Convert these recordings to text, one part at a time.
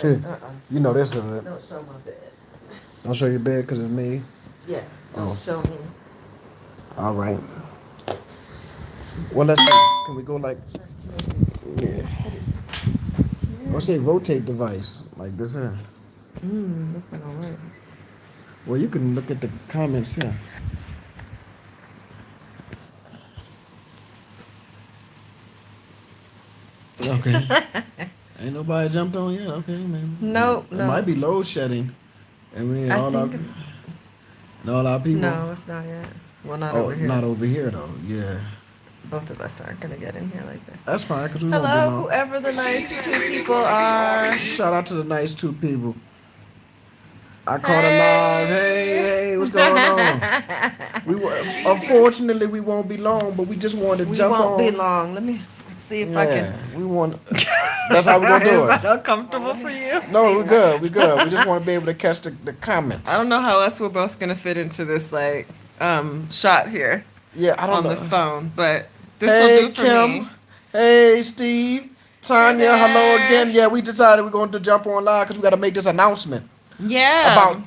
Wait, you know this hood. Don't show my bed. Don't show your bed because it's me. Yeah, don't Oh, show me. all right. Well, let's see. Can we go like, yeah. Or say rotate device like this here. That's not gonna work. Well, you can look at the comments here. Okay. Ain't nobody jumped on yet. Okay, man. Nope, It might no. be load shedding. I mean, I think it's all our people. no, it's not yet. Well, not Oh, over here. not over here though. Yeah, Both of us aren't gonna get in here like this. that's fine because we won't be Hello, long. whoever the nice two people are. Shout out to the nice two people. I caught a live. Hey, what's going on? Unfortunately we won't be long, but we just wanted to We jump won't be on. long. Let me see if I Yeah, can. we want. That's how we're gonna do Is it. that uncomfortable for you? No, we're good. We're good. We just want to be able to catch the comments. I don't know how else we're both gonna fit into this like shot here Yeah, I don't on know. this phone, but this will Hey do for Kim. me. Hey Steve. Tanya. Hey Hello there. again. Yeah, we decided we're going to jump on live because we got to make this announcement Yeah. about.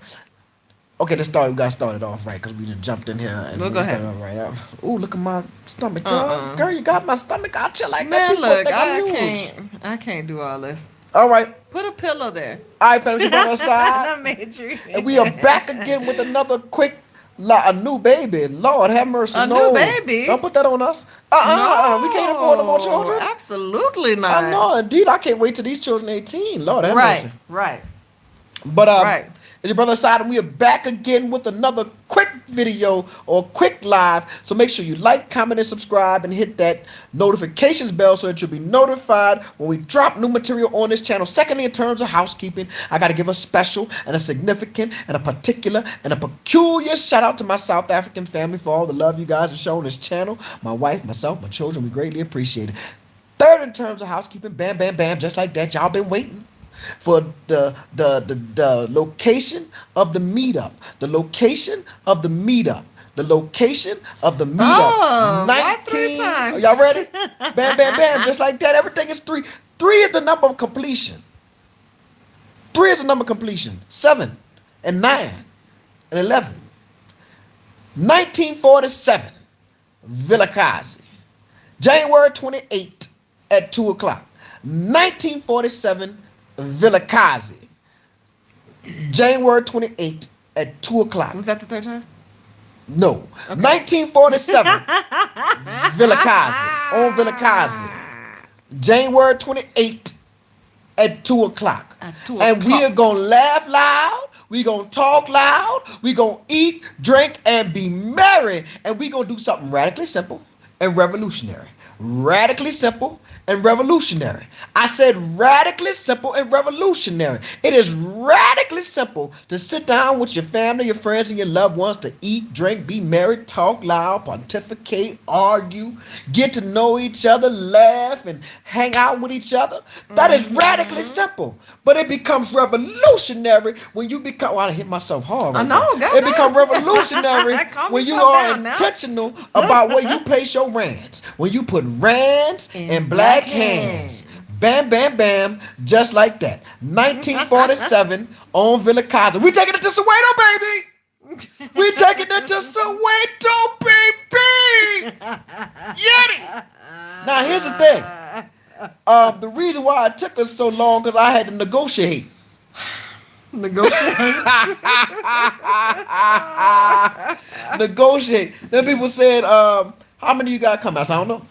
Okay, let's start. We got to start it off right because we just jumped in here and Well, we go started ahead. off right up. Ooh, look at my stomach, girl. Uh-uh. Girl, you got my stomach out you like that. Man, People look, think I'm I huge. can't do all this. All right. Put a pillow there. All right, fellas, you on our side. I made you. And we are back again with another quick, a new baby. Lord have mercy. A No. new baby? Don't put that on us. We can't afford no more children. Absolutely not. I know, indeed. I can't wait till these children 18. Lord have Right, mercy. right, But right. it's your brother Side, and we are back again with another quick video or quick live. So make sure you like, comment, and subscribe, and hit that notifications bell so that you'll be notified when we drop new material on this channel. Secondly, in terms of housekeeping, I got to give a special and a significant and a particular and a peculiar shout out to my South African family for all the love you guys have shown this channel. My wife, myself, my children, we greatly appreciate it. Third, in terms of housekeeping, bam, bam, bam, just like that, y'all been waiting for the location of the meetup. The location of the meetup. The location of the meetup. Oh, why 3 times? Y'all ready? Bam, bam, bam. Just like that. Everything is 3. 3 is the number of completion. 3 is the number of completion. 7 and 9 and 11. 1947. Vilakazi. January 28th at 2 o'clock. 1947. Vilakazi. January 28th at 2 o'clock. Was that the third time? No. Okay. 1947. Vilakazi. On Vilakazi. January 28th at 2 o'clock. At 2 And o'clock. we are going to laugh loud. We going to talk loud. We going to eat, drink, and be merry. And we going to do something radically simple and revolutionary. Radically simple and revolutionary. I said radically simple and revolutionary. It is radically simple to sit down with your family, your friends, and your loved ones to eat, drink, be merry, talk loud, pontificate, argue, get to know each other, laugh, and hang out with each other. That is radically simple. But it becomes revolutionary when you become. Well, I hit myself hard. I Right know. now. Go It becomes revolutionary Calm when you yourself are down now. intentional about where you place your rands. When you put rands in black hands. Bam, bam, bam, just like that. 1947 on Vilakazi. We taking it to Soweto, baby. We taking it to Soweto, baby. Yeti. Now here's the thing. The reason why it took us so long because I had to negotiate. Negotiate. Negotiate. Then people said, how many you got coming? I said, I don't know.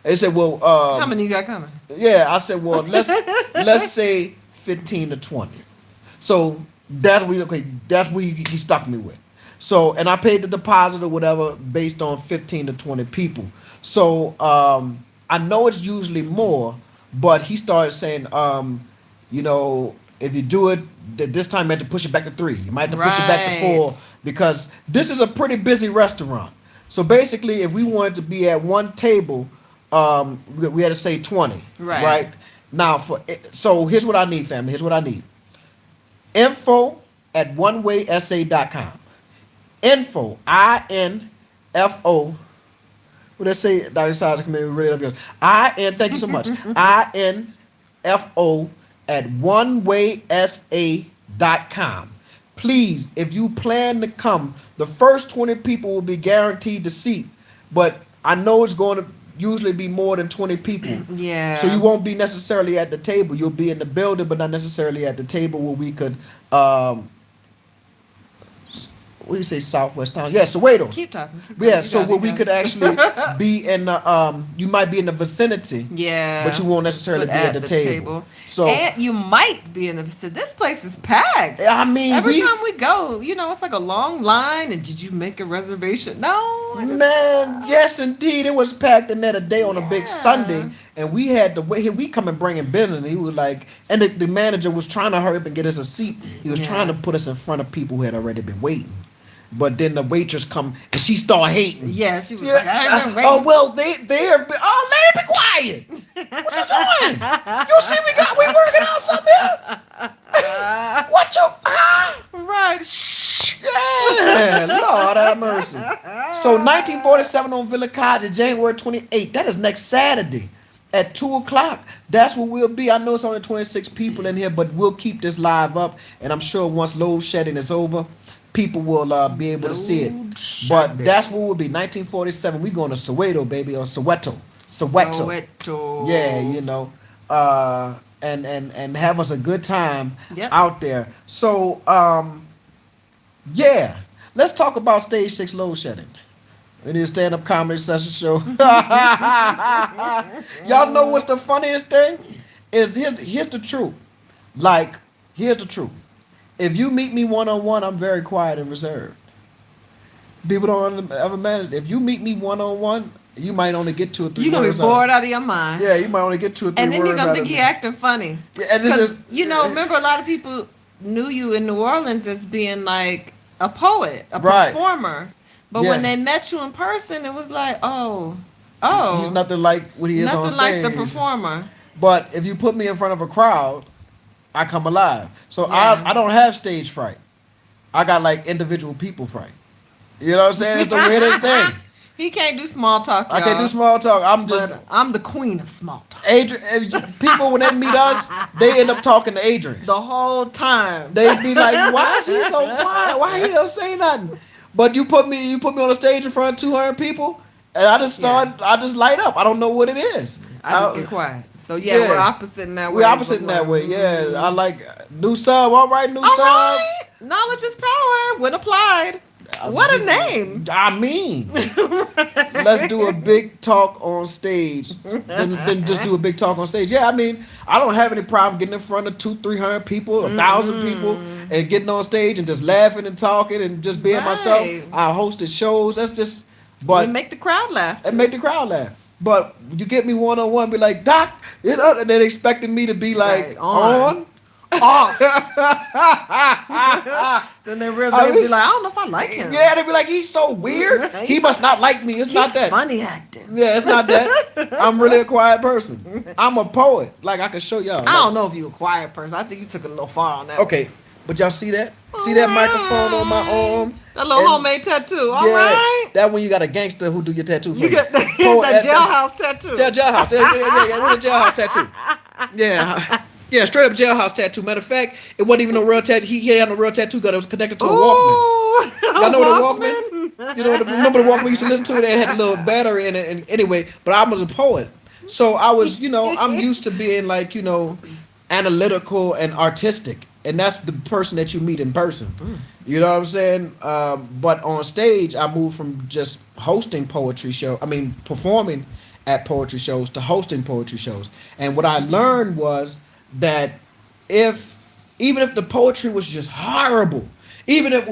They said, well, How many you got coming? yeah. I said, well, let's say 15 to 20. So that's what he stuck me with. So, and I paid the deposit or whatever based on 15 to 20 people. So I know it's usually more, but he started saying, if you do it this time, you have to push it back to 3. You might have to push it back to 4 because this is a pretty busy restaurant. So basically, if we wanted to be at one table, we had to say 20. Right. Now, so here's what I need, family. Here's what I need. Info at oneWaySA.com. Info, INFO. What did I say? Dr. Size community really love yours. Thank you so much. INFO at oneWaySA.com. Please, if you plan to come, the first 20 people will be guaranteed the seat. But I know it's going to usually be more than 20 people. Yeah. So you won't be necessarily at the table. You'll be in the building, but not necessarily at the table where we could what do you say, Southwest Town? Yeah, Soweto. Keep talking. Yeah, so where we could actually be in the you might be in the vicinity. Yeah. But you won't necessarily be at the table. So and you might be in the vicinity. This place is packed. I mean, every time we go, it's like a long line. And did you make a reservation? No. Man, yes, indeed, it was packed in there today on a big Sunday, and we had to wait. We come and bring in business, and he was like, and the manager was trying to hurry up and get us a seat. He was trying to put us in front of people who had already been waiting. But then the waitress come and she started hating. Yeah, she was like, I ain't been waiting. Oh well, they are. Oh, lady, be quiet. What you doing? You see, we working out something here. What you? Right. Yeah, Lord have mercy. So 1947 on Villa Cottage, January 28th. That is next Saturday at 2:00. That's where we'll be. I know it's only 26 people in here, but we'll keep this live up, and I'm sure once load shedding is over, people will be able to see it. But that's what we'll be. 1947. We going to Soweto, baby, or Soweto. Yeah, and have us a good time out there. So yeah, let's talk about Stage 6 load shedding. It is stand-up comedy session show. Y'all know what's the funniest thing? Is here's the truth. Like, here's the truth. If you meet me one-on-one, I'm very quiet and reserved. People don't ever manage. If you meet me one-on-one, you might only get 2 or 3 words. You're going to be bored out of your mind. Yeah, you might only get 2 or 3 words. And then you're going to think you're acting funny. And because, remember a lot of people knew you in New Orleans as being like a poet, a performer. But when they met you in person, it was like, oh. He's nothing like what he is on stage. Nothing like the performer. But if you put me in front of a crowd, I come alive. So I don't have stage fright. I got like individual people fright. You know what I'm saying? It's the weirdest thing. He can't do small talk, y'all. I can't do small talk. I'm the queen of small talk. Adrian, people when they meet us, they end up talking to Adrian the whole time. They be like, "Why is he so quiet? Why he don't say nothing?" But you put me on the stage in front of 200 people, and I just light up. I don't know what it is. I just get quiet. So we're opposite in that way. We're opposite in that way. Yeah, I like new sub. All right, new sub. Right. Knowledge is power when applied. What a name! I mean, let's do a big talk on stage. Then just do a big talk on stage. Yeah, I mean, I don't have any problem getting in front of 200-300 people, 1,000 people, and getting on stage and just laughing and talking and just being myself. I hosted shows. That's just, but and make the crowd laugh. And make the crowd laugh. But you get me one-on-one, be like, Doc, and they're expecting me to be like on. Off. Then they really be like, I don't know if I like him. Yeah, they be like, he's so weird. He must not like me. It's not that. Funny acting. Yeah, it's not that. I'm really a quiet person. I'm a poet. Like I can show y'all. I don't know if you a quiet person. I think you took it a little far on that. Okay, but y'all see that? See that microphone on my arm? That little homemade tattoo. All right. That one you got a gangster who do your tattoo for you. Got that jailhouse tattoo. Jailhouse. Yeah, with a jailhouse tattoo. Yeah. Yeah, straight up jailhouse tattoo. Matter of fact, it wasn't even no real tattoo. He had no real tattoo gun. It was connected to a Walkman. Y'all know the Walkman? Remember the Walkman we used to listen to? It had a little battery in it. And anyway, but I was a poet. So I was, I'm used to being like, analytical and artistic. And that's the person that you meet in person. You know what I'm saying? But on stage, I moved from just hosting performing at poetry shows to hosting poetry shows. And what I learned was that even if the poetry was just horrible, even if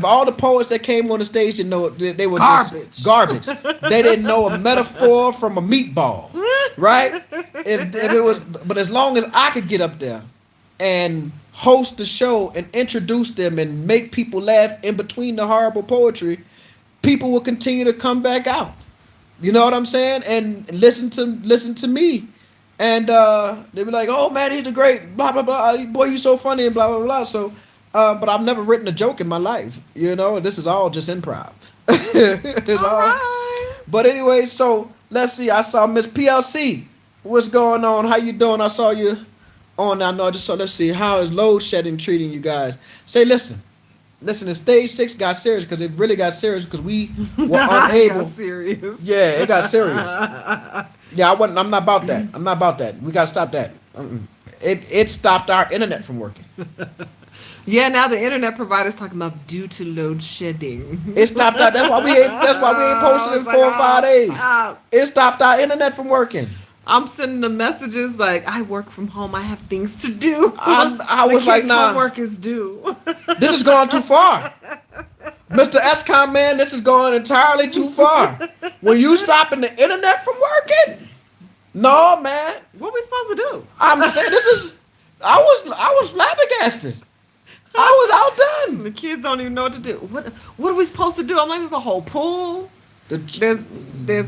all the poets that came on the stage didn't know they were just garbage. They didn't know a metaphor from a meatball, right? If it was, but as long as I could get up there and host the show and introduce them and make people laugh in between the horrible poetry, people will continue to come back out. You know what I'm saying? And listen to me. And they be like, "Oh man, he's a great blah blah blah. Boy, you so funny and blah blah blah." So, but I've never written a joke in my life. This is all just improv. It's all. Right. But anyway, so let's see. I saw Miss PLC. What's going on? How you doing? I saw you Oh, now, no, just so let's see. How is load shedding treating you guys? Say, listen. The stage 6 got serious because it really got serious because we were unable. It got serious. Yeah, it got serious. Yeah, I wasn't. I'm not about that. I'm not about that. We gotta stop that. It stopped our internet from working. Yeah, now the internet provider's talking about due to load shedding. It stopped our. That's why we ain't. That's why we ain't posted in 4 or 5 days. Stop. It stopped our internet from working. I'm sending the messages like, I work from home. I have things to do. I was like, nah. Homework is due. This is going too far. Mr. Escom, man, this is going entirely too far. When you stopping the internet from working? No, man. What are we supposed to do? I'm saying this is. I was flabbergasted. I was outdone. The kids don't even know what to do. What are we supposed to do? I'm like, there's a whole pool. There's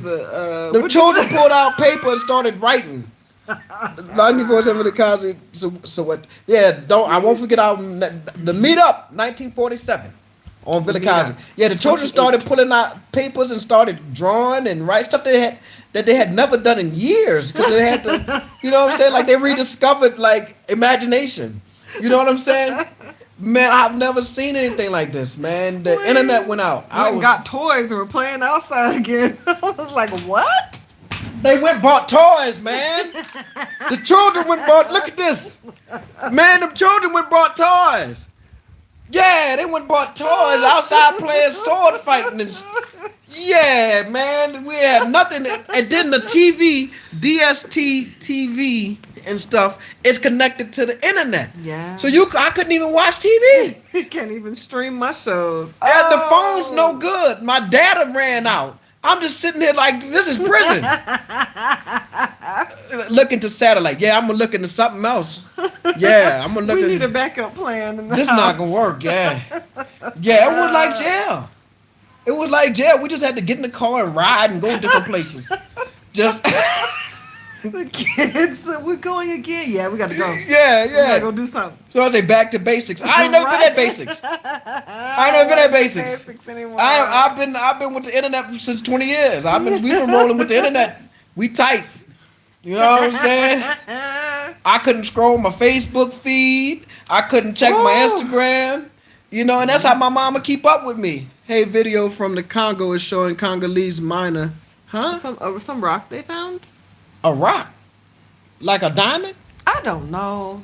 a. The children pulled out paper and started writing. 94.7 the Cosby. So what? Yeah, I won't forget the meetup 1947 on Villa Cosby. Yeah, the children started pulling out papers and started drawing and writing stuff that they had never done in years because they had to, you know what I'm saying? Like they rediscovered like imagination. You know what I'm saying? Man, I've never seen anything like this, man. The internet went out. I got toys and we're playing outside again. I was like, what? They went and bought toys, man. The children went and bought, look at this. Man, the children went and bought toys. Yeah, they went and bought toys outside playing sword fighting and yeah, man, we had nothing. And then the TV, DST TV and stuff is connected to the internet. Yeah. So I couldn't even watch TV. You can't even stream my shows. And the phone's no good. My data ran out. I'm just sitting here like, this is prison. Looking to satellite. Yeah, I'm going to look into something else. Yeah, I'm going to look We need a backup plan in the This house. not going to work, yeah. Yeah, it was like jail. It was like jail. We just had to get in the car and ride and go different places. Just... The kids, we're going again. Yeah, we got to go. Yeah. We got to go do something. So I say back to basics. I ain't never been at basics. I ain't never been at basics. Anymore. I've been with the internet since 20 years. We've been rolling with the internet. We tight. You know what I'm saying? I couldn't scroll my Facebook feed. I couldn't check my Instagram. You know, and that's how my mama keep up with me. Hey, video from the Congo is showing Congolese miner. Huh? Some rock they found? A rock? Like a diamond? I don't know.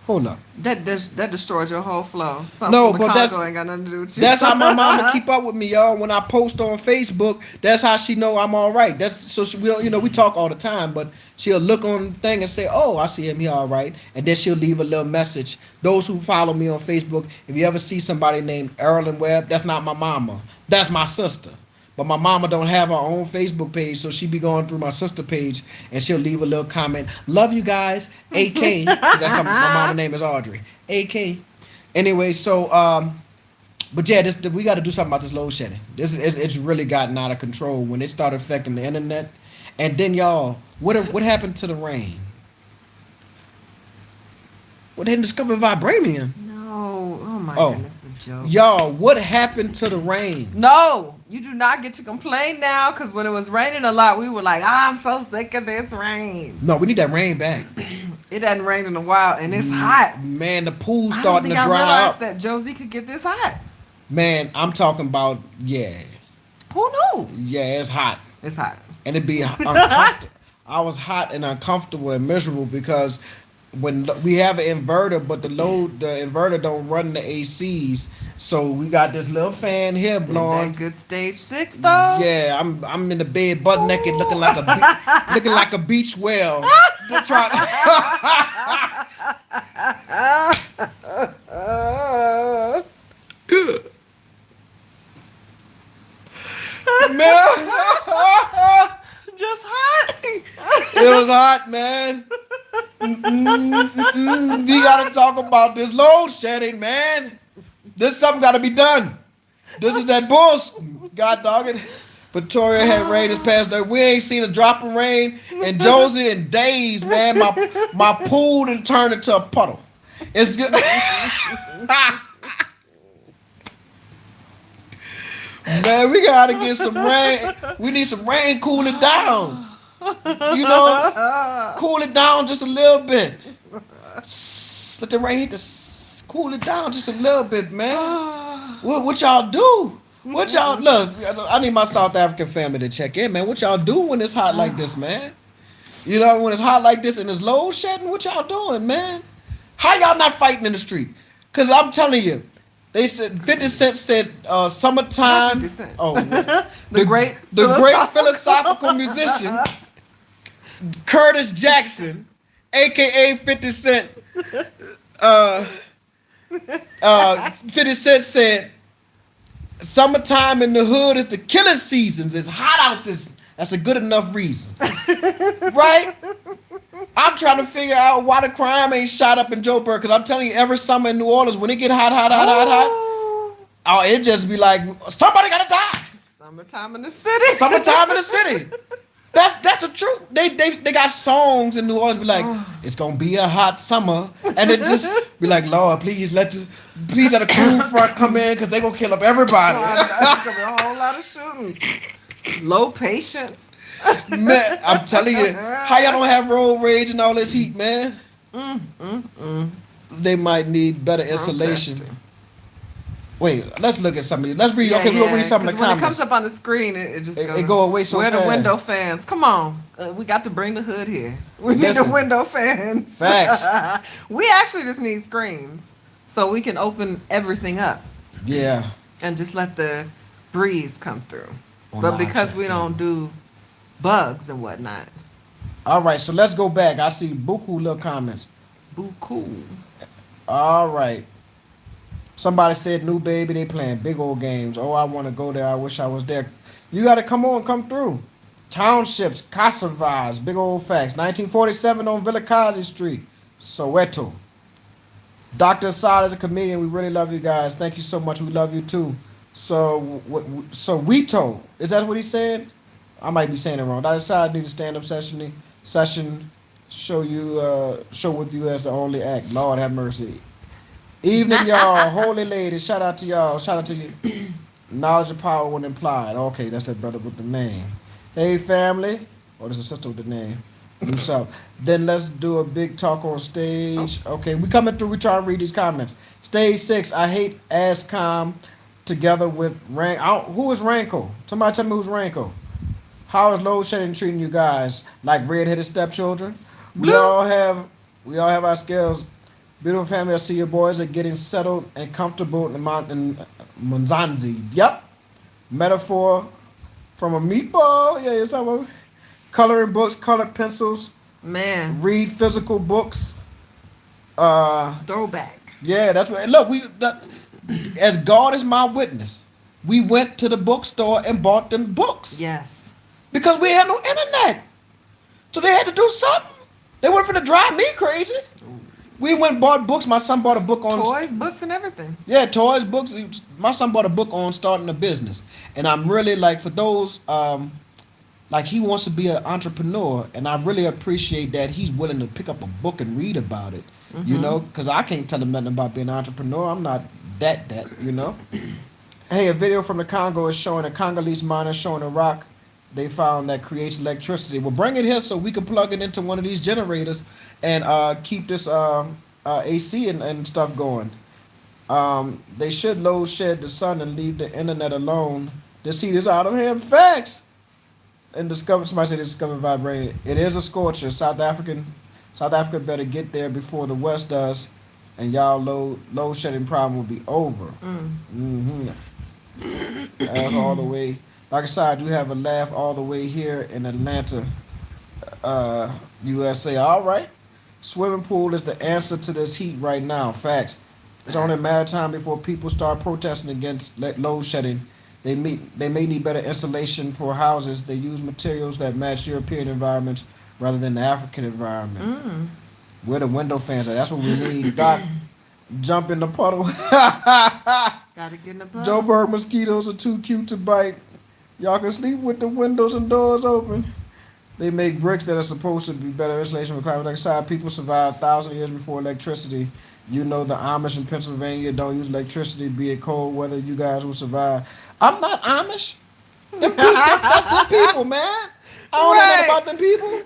Hold up. That destroyed your whole flow. Something No, from the but Congo ain't got nothing to do with you. That's how my mama keep up with me, y'all. When I post on Facebook, that's how she know I'm all right. That's so we talk all the time, but she'll look on the thing and say, "Oh, I see him. He all right," and then she'll leave a little message. Those who follow me on Facebook, if you ever see somebody named Erlen Webb, that's not my mama. That's my sister. But my mama don't have her own Facebook page, so she be going through my sister page and she'll leave a little comment. Love you guys, AK. That's my mama name is Audrey. AK. Anyway, so but yeah, we got to do something about this load shedding. It's really gotten out of control when it started affecting the internet. And then y'all, what happened to the rain? Well, they didn't discover vibranium. No, oh my goodness, a joke. Y'all, what happened to the rain? No, you do not get to complain now, because when it was raining a lot, we were like, I'm so sick of this rain. No, we need that rain back. It hasn't rained in a while, and it's hot. Man, the pool's starting to dry I realized up. that Josie could get this hot. Man, I'm talking about, yeah. Who knew? Yeah, it's hot. It's hot. And it'd be uncomfortable. I was hot and uncomfortable and miserable because when we have an inverter, but the inverter don't run the ACs, so we got this little fan here blowing. That good stage 6 though. Yeah, I'm in the bed, butt naked, looking like a beach whale. To try Man. Just hot. It was hot, man. We gotta talk about this load shedding, man. Something gotta be done. This is that bullshit. God dog it. Pretoria had rain this past day. We ain't seen a drop of rain. And Josie in days, man. My pool done turned into a puddle. It's good. Man, we gotta get some rain. We need some rain, cool it down. You know, cool it down just a little bit. Let the rain hit cool it down just a little bit, man. What y'all do? What y'all look? I need my South African family to check in, man. What y'all do when it's hot like this, man? You know, when it's hot like this and it's load shedding, what y'all doing, man? How y'all not fighting in the street? Cause I'm telling you, they said 50 Cent said summertime. 50 Cent. Oh, the great philosophical musician Curtis Jackson, aka 50 Cent. 50 Cent said, "Summertime in the hood is the killing seasons. It's hot out this. That's a good enough reason." Right? I'm trying to figure out why the crime ain't shot up in Joburg, because I'm telling you, every summer in New Orleans, when it get hot, oh, it just be like, somebody gotta die. Summertime in the city. Summertime in the city. That's the truth. They got songs in New Orleans be like, it's gonna be a hot summer, and it just be like, Lord, please let a cool front come in, because they gonna kill up everybody. That's gonna be a whole lot of shootings. Low patience. Man, I'm telling you, how y'all don't have road rage and all this heat, man? They might need better insulation. Wait, let's look at some of these. Let's read. Okay, we'll read some of the comments. When it comes up on the screen, it just goes. It go away so fast. Where the window fans? Come on, we got to bring the hood here. We need the window fans. Facts. We actually just need screens so we can open everything up. Yeah. And just let the breeze come through. But because we don't do bugs and whatnot. All right, so let's go back. I see buku little comments. Buku. All right. Somebody said, new baby, they playing big old games. Oh, I want to go there. I wish I was there. You got to come through. Townships, Casavas, big old facts. 1947 on Villakazi Street, Soweto. Dr. Assad is a comedian. We really love you guys. Thank you so much. We love you too. So Wito, is that what he said? I might be saying it wrong. Dr. Assad need a stand-up session. Show with you as the only act. Lord have mercy. Evening, y'all. Holy lady. Shout out to y'all. Shout out to you. Knowledge of power when implied. Okay, that's that brother with the name. Hey, family. Oh, there's a sister with the name. Do something. Then let's do a big talk on stage. Okay, we coming through. We trying to read these comments. Stage 6. I hate ASCOM together with who is Ranko? Somebody tell me who's Ranko. How is load shedding treating you guys? Like red-headed stepchildren? We all have our skills. Beautiful family, I see your boys are getting settled and comfortable in Mzanzi. Yep. Metaphor from a meatball. Yeah, it's about coloring books, colored pencils. Man. Read physical books. Throwback. Yeah, that's right. Look, as God is my witness, we went to the bookstore and bought them books. Yes. Because we had no internet. So they had to do something. They weren't going to drive me crazy. We went and bought books. My son bought a book on... Toys, books, and everything. Yeah, toys, books. My son bought a book on starting a business. And I'm really, like, for those... like, he wants to be an entrepreneur. And I really appreciate that he's willing to pick up a book and read about it. Mm-hmm. You know? Because I can't tell him nothing about being an entrepreneur. I'm not that, you know? Hey, a video from the Congo is showing a Congolese miner showing a rock they found that creates electricity. Well, bring it here so we can plug it into one of these generators and keep this AC and stuff going. They should load shed the sun and leave the internet alone. This heat is out of hand. Facts. And somebody said discover vibrating. It is a scorcher. South Africa better get there before the West does, and y'all load shedding problem will be over. Laugh all the way. Like I said, you have a laugh all the way here in Atlanta, USA. All right. Swimming pool is the answer to this heat right now. Facts. It's only a matter of time before people start protesting against load shedding. They may need better insulation for houses. They use materials that match European environments rather than the African environment. We're the window fans. That's what we need. Doc, jump in the puddle. Gotta get in the puddle. Joburg mosquitoes are too cute to bite. Y'all can sleep with the windows and doors open. They make bricks that are supposed to be better insulation for climate dioxide. People survived 1,000 years before electricity. You know the Amish in Pennsylvania don't use electricity, be it cold weather. You guys will survive. I'm not Amish. That's them people, man. I don't know nothing about them people.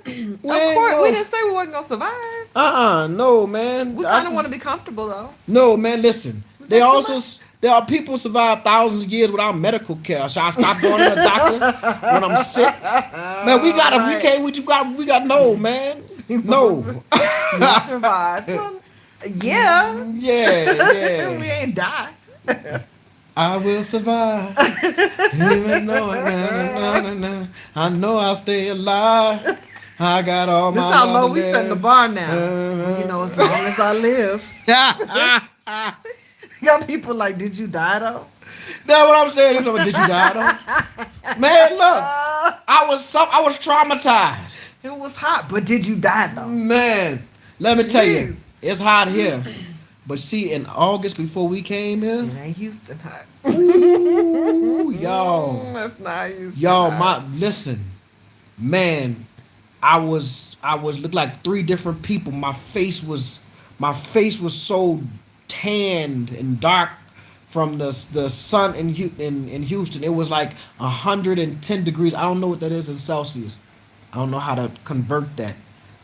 Of course, we didn't say we wasn't gonna survive. No, man. We kind of want to be comfortable though. No, man. Listen, There are people survive thousands of years without medical care. Should I stop going to the doctor when I'm sick? Man, we gotta. Right. We can't. We got. No, man. No. You survive. Yeah. Yeah. We ain't die. I will survive, even though I know I'll stay alive. I got all this my. This how low we setting the bar now. You know, as long as I live. Got people like, did you die though? That's what I'm saying. Did you die though? Man, look, I was traumatized. It was hot, but did you die though? Man, let me tell you, it's hot here. But see, in August before we came here, it ain't Houston hot. Ooh, y'all. That's not Houston. Y'all, hot. Listen, man, I was looked like three different people. My face was so tanned and dark from the sun in Houston. It was like 110 degrees. I don't know what that is in Celsius. I don't know how to convert that,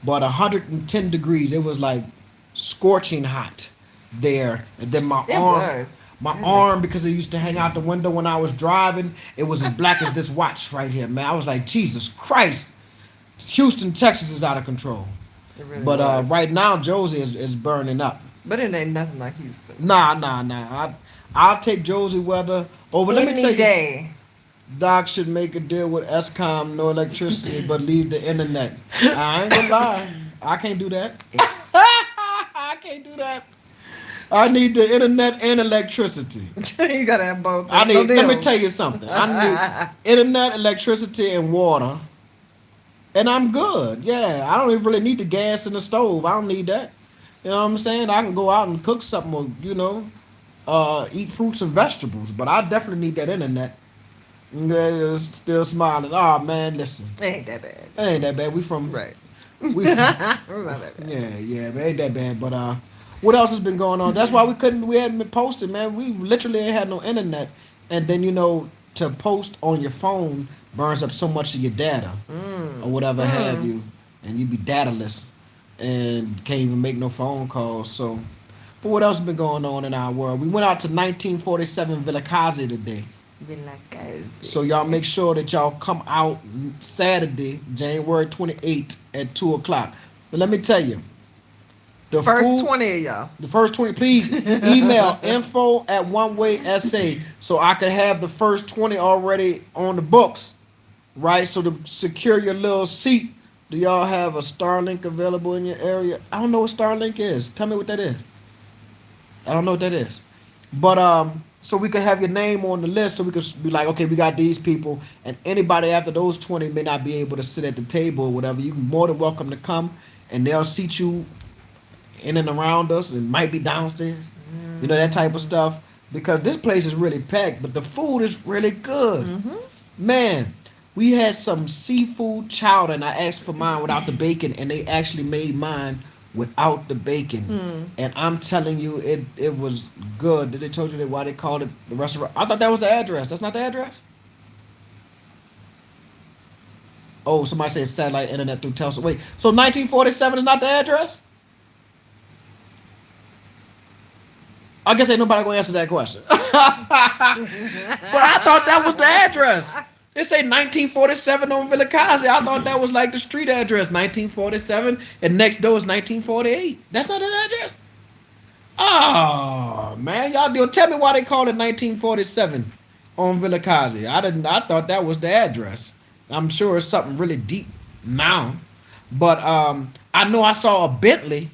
but 110 degrees. It was like scorching hot there. And then my arm, because it used to hang out the window when I was driving, it was as black as this watch right here, man. I was like, Jesus Christ, Houston, Texas is out of control. It really but right now, Josie is burning up. But it ain't nothing like Houston. Nah. I'll take Josie weather over. Let me tell you, Doc should make a deal with Escom, no electricity, but leave the internet. I ain't gonna lie, I can't do that. I can't do that. I need the internet and electricity. You gotta have both. Let me tell you something. I need internet, electricity, and water, and I'm good. Yeah, I don't even really need the gas and the stove. I don't need that. You know what I'm saying? I can go out and cook something, or eat fruits and vegetables. But I definitely need that internet. Still smiling. Oh man, listen. It ain't that bad. It ain't that bad. We from right. We not that bad. Yeah, but ain't that bad. But what else has been going on? That's why we hadn't been posting, man. We literally ain't had no internet. And then to post on your phone burns up so much of your data or whatever have you, and you be dataless and can't even make no phone calls. So, but what else has been going on in our world? We went out to 1947 Vilakazi today. So y'all make sure that y'all come out Saturday, January 28th at 2:00. But let me tell you, the first 20 of y'all. The first 20, please email info@onewaysa so I can have the first 20 already on the books, right? So to secure your little seat, do y'all have a Starlink available in your area? I don't know what Starlink is. Tell me what that is. I don't know what that is. But so we could have your name on the list, so we could be like, okay, we got these people, and anybody after those 20 may not be able to sit at the table or whatever. You can more than welcome to come, and they'll seat you in and around us. It might be downstairs, that type of stuff, because this place is really packed, but the food is really good. Man, we had some seafood chowder, and I asked for mine without the bacon, and they actually made mine without the bacon. And I'm telling you, it was good. Did they told you why they called it the restaurant? I thought that was the address. That's not the address? Oh, somebody said satellite internet through Telsa. Wait, so 1947 is not the address? I guess ain't nobody gonna answer that question. But I thought that was the address. It say 1947 on Vilakazi. I thought that was like the street address, 1947, and next door is 1948. That's not an address? Oh, man. Y'all do tell me why they called it 1947 on Vilakazi. I thought that was the address. I'm sure it's something really deep now. But I know I saw a Bentley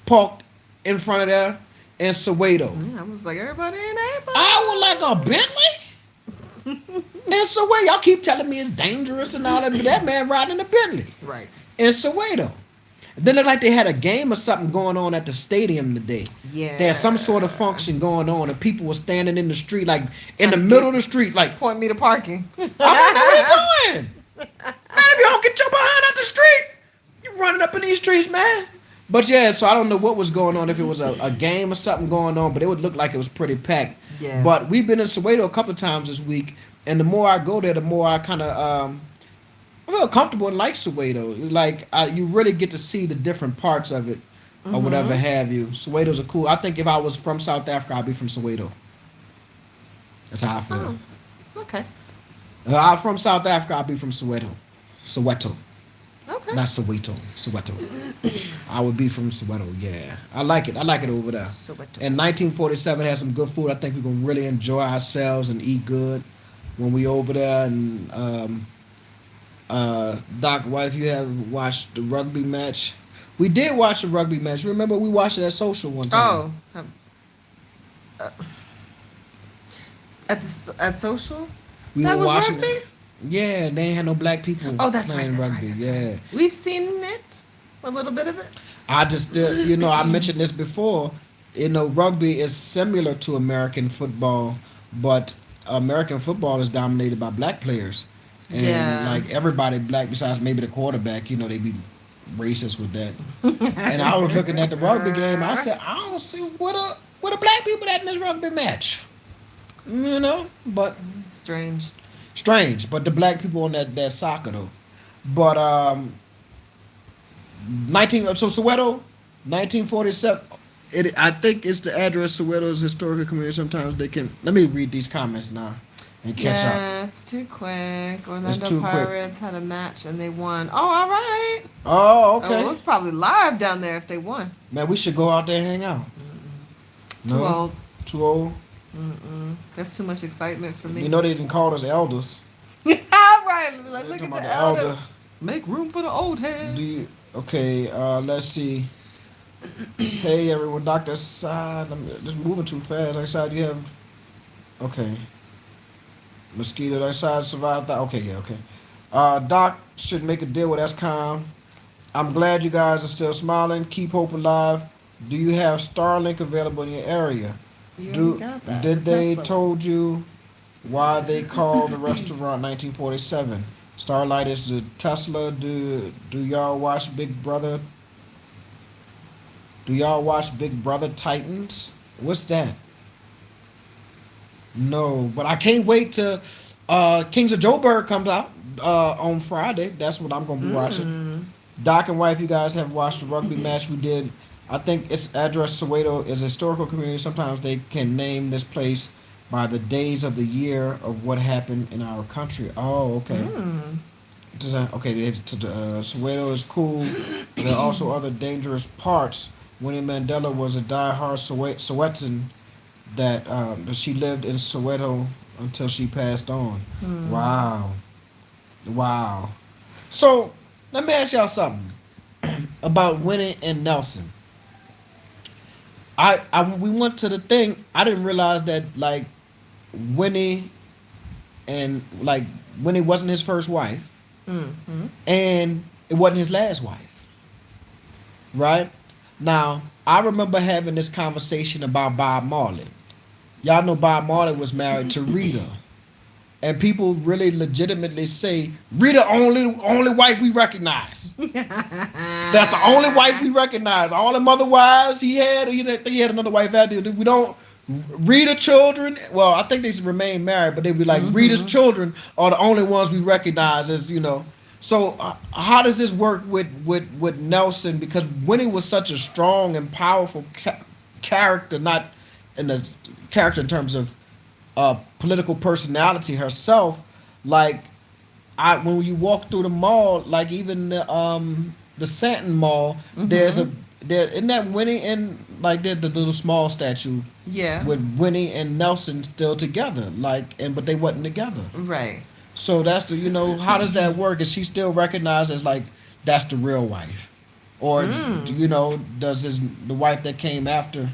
parked in front of there in Soweto. Yeah, I was like, everybody ain't able. I was like, a Bentley? In Soweto, y'all keep telling me it's dangerous and all that, but that man riding in a Bentley. Right. In Soweto. Then it like they had a game or something going on at the stadium today. Yeah. They had some sort of function going on, and people were standing in the street, like in the middle of the street, like point me to parking. I'm like, what are you doing? Man, if you don't get your behind out the street, you running up in these streets, man. But yeah, so I don't know what was going on, if it was a game or something going on, but it would look like it was pretty packed. Yeah. But we've been in Soweto a couple of times this week, and the more I go there, the more I kind of feel comfortable and like Soweto. Like you really get to see the different parts of it, or whatever Mm-hmm. have you. Soweto's a cool. I think if I was from South Africa, I'd be from Soweto. That's how I feel. Oh, okay. If I'm from South Africa, I'd be from Soweto. Soweto. Okay. Not Soweto. Soweto. I would be from Soweto. Yeah, I like it. I like it over there. Soweto. And 1947 has some good food. I think we're gonna really enjoy ourselves and eat good when we over there. And Doc, wife, you have watched the rugby match. We did watch the rugby match. Remember, we watched it at social one time. Oh, uh, at social. We That were was watching rugby. it. Yeah, they ain't had no black people Oh, that's right. playing That's rugby. right. That's Yeah. right. We've seen it, a little bit of it. I just, I mentioned this before. Rugby is similar to American football, but American football is dominated by black players, and Yeah. like everybody black besides maybe the quarterback. They be racist with that. And I was looking at the rugby game. I said, I don't see what the black people at in this rugby match. But Strange. strange. But the black people on that soccer though. But Soweto, 1947. I think it's the address Soweto's historical community. Sometimes they can. Let me read these comments now and catch up. Yeah, it's too quick. Orlando too quick. Pirates had a match and they won. Oh, all right. Oh, Oh, okay. it was probably live down there if they won. Man, we should go out there and hang out. Too No? old. Too old. That's too much excitement for me. They didn't call us elders. All right. Like, They're look talking at about the elders. elder. Make room for the old heads. Okay, let's see. Hey everyone, Dr. Assad. I'm just moving too fast. Assad, you have. Okay. Mosquito, Assad survived that. Okay, yeah, okay. Doc should make a deal with SCOM. I'm glad you guys are still smiling. Keep hope alive. Do you have Starlink available in your area? You already got that. Did The they Tesla. told you why they call the restaurant 1947? Starlight is the Tesla. Do y'all watch Big Brother? Do y'all watch Big Brother Titans? What's that? No, but I can't wait till Kings of Joburg comes out on Friday. That's what I'm gonna be watching. Doc and wife, you guys have watched the rugby match we did. I think its address Soweto is a historical community. Sometimes they can name this place by the days of the year of what happened in our country. Oh, okay. Okay, Soweto is cool. There are also other dangerous parts. Winnie Mandela was a die-hard Sowetan that she lived in Soweto until she passed on. Wow. Wow. So, let me ask y'all something about Winnie and Nelson. We went to the thing. I didn't realize that like Winnie Winnie wasn't his first wife, and it wasn't his last wife. Right now, I remember having this conversation about Bob Marley. Y'all know Bob Marley was married to Rita, and people really legitimately say Rita only wife we recognize. That's the only wife we recognize. All the other wives he had another wife after. We don't. Rita children. Well, I think they remain married, but they be like Rita's children are the only ones we recognize as. So how does this work with Nelson? Because Winnie was such a strong and powerful character, not in the character in terms of political personality herself. Like when you walk through the mall, like even the Santon Mall, isn't that Winnie and like the little small statue with Winnie and Nelson still together, but they wasn't together. Right. So that's how does that work? Is she still recognized as like that's the real wife, or does the wife that came after?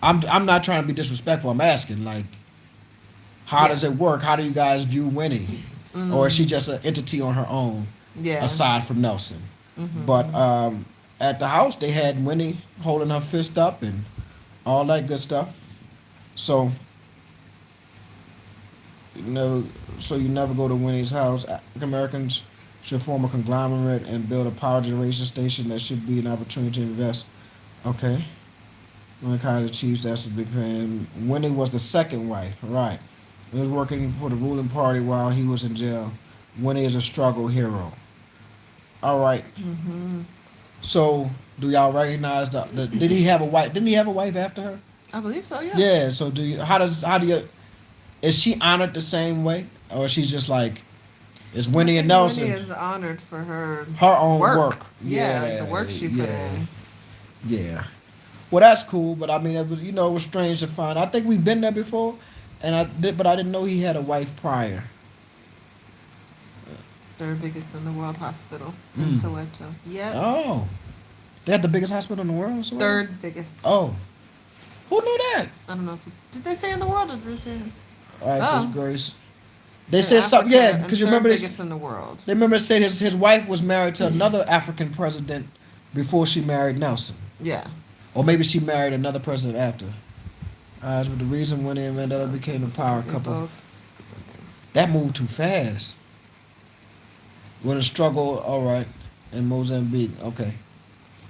I'm not trying to be disrespectful. I'm asking like, how does it work? How do you guys view Winnie, or is she just an entity on her own? Yeah. Aside from Nelson, but at the house they had Winnie holding her fist up and all that good stuff. So. So you never go to Winnie's house. African Americans should form a conglomerate and build a power generation station. That should be an opportunity to invest. Okay. When kind of Chiefs, that's a big fan. Winnie was the second wife, right? He was working for the ruling party while he was in jail. Winnie is a struggle hero. All right. Mm-hmm. So, do y'all recognize the? Did he have a wife? Didn't he have a wife after her? I believe so. Yeah. Yeah. So, do you? How do you? Is she honored the same way, or is she just like? It's I Winnie and think Winnie Nelson. is honored for her Her own work. work. Yeah, like the Yeah. work she put Yeah. in. Yeah. Well, that's cool, but I mean, it was, it was strange to find. I think we've been there before, and but I didn't know he had a wife prior. Third biggest in the world hospital in Mm. Soweto. Yep. Oh, they had the biggest hospital in the world. So Third biggest. oh, who knew that? I don't know if did they say in the world or did they say All right, oh First Grace. They in said something, Africa yeah, and because you third remember biggest in the world. they remember saying his wife was married to another African president before she married Nelson, Yeah. or maybe she married another president after. That's the reason Winnie and Mandela became a power couple. That moved too fast. When a struggle, all right, in Mozambique. Okay,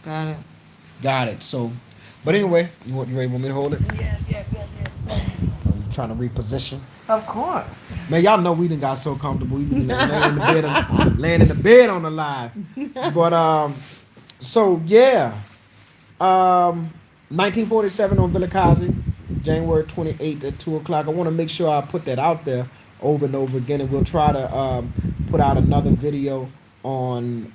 Got it. got it. So, but anyway, you ready? Want me to hold it? Yeah. I'm trying to reposition. Of course. Man, y'all know we done got so comfortable. We been laying in the bed on the live. But so yeah, 1947 on Vilakazi, January 28th at 2 o'clock. I want to make sure I put that out there over and over again, and we'll try to put out another video on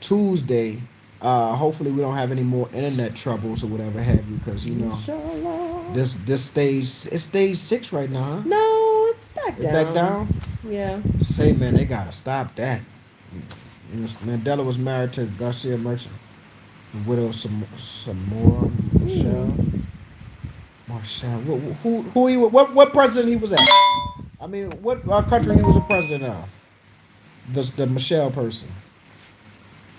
Tuesday. Hopefully we don't have any more internet troubles or whatever have you, because Inshallah. this stage 6 right now. Huh? No, it's back It's down. back down. Yeah. Say, man, they gotta stop that. Mandela was married to Garcia Merchant, the widow of Samora Marshall. What president he was at? I mean, what country he was a president of? The Michelle person.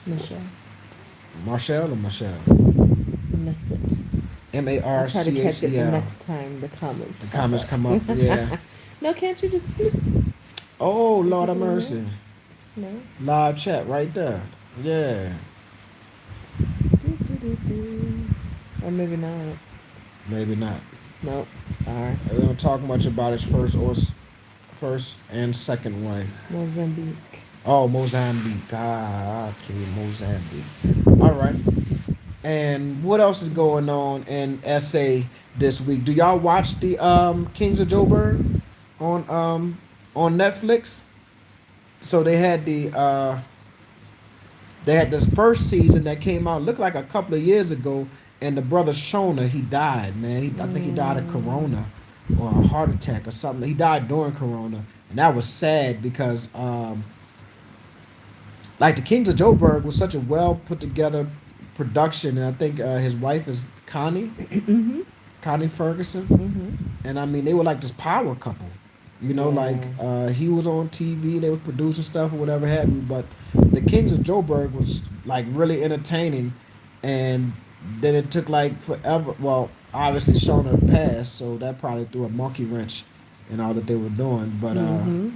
Michelle. Marshall or Michelle? Missed it. I'll try to catch it the MARCHEL. next time the comments. The comments come up. Yeah. No, can't you just? Oh, Lord have mercy. No. Live chat right there. Yeah. Or maybe not. Maybe not. Nope. Sorry. We don't talk much about his first and second wife. Mozambique. Oh, Mozambique. Okay, Mozambique. All right. And what else is going on in SA this week? Do y'all watch the Kings of Joburg on Netflix? So they had this first season that came out, looked like a couple of years ago, and the brother Shona, he died, man. I think he died of corona or a heart attack or something. He died during corona, and that was sad because like the Kings of Joburg was such a well put together production, and I think his wife is Connie, Mm-hmm. Connie Ferguson, Mm-hmm. and I mean they were like this power couple, like he was on TV, they were producing stuff or whatever have you, but the Kings of Joburg was like really entertaining, and then it took like forever. Well, obviously Shona passed, so that probably threw a monkey wrench in all that they were doing, but Mm-hmm.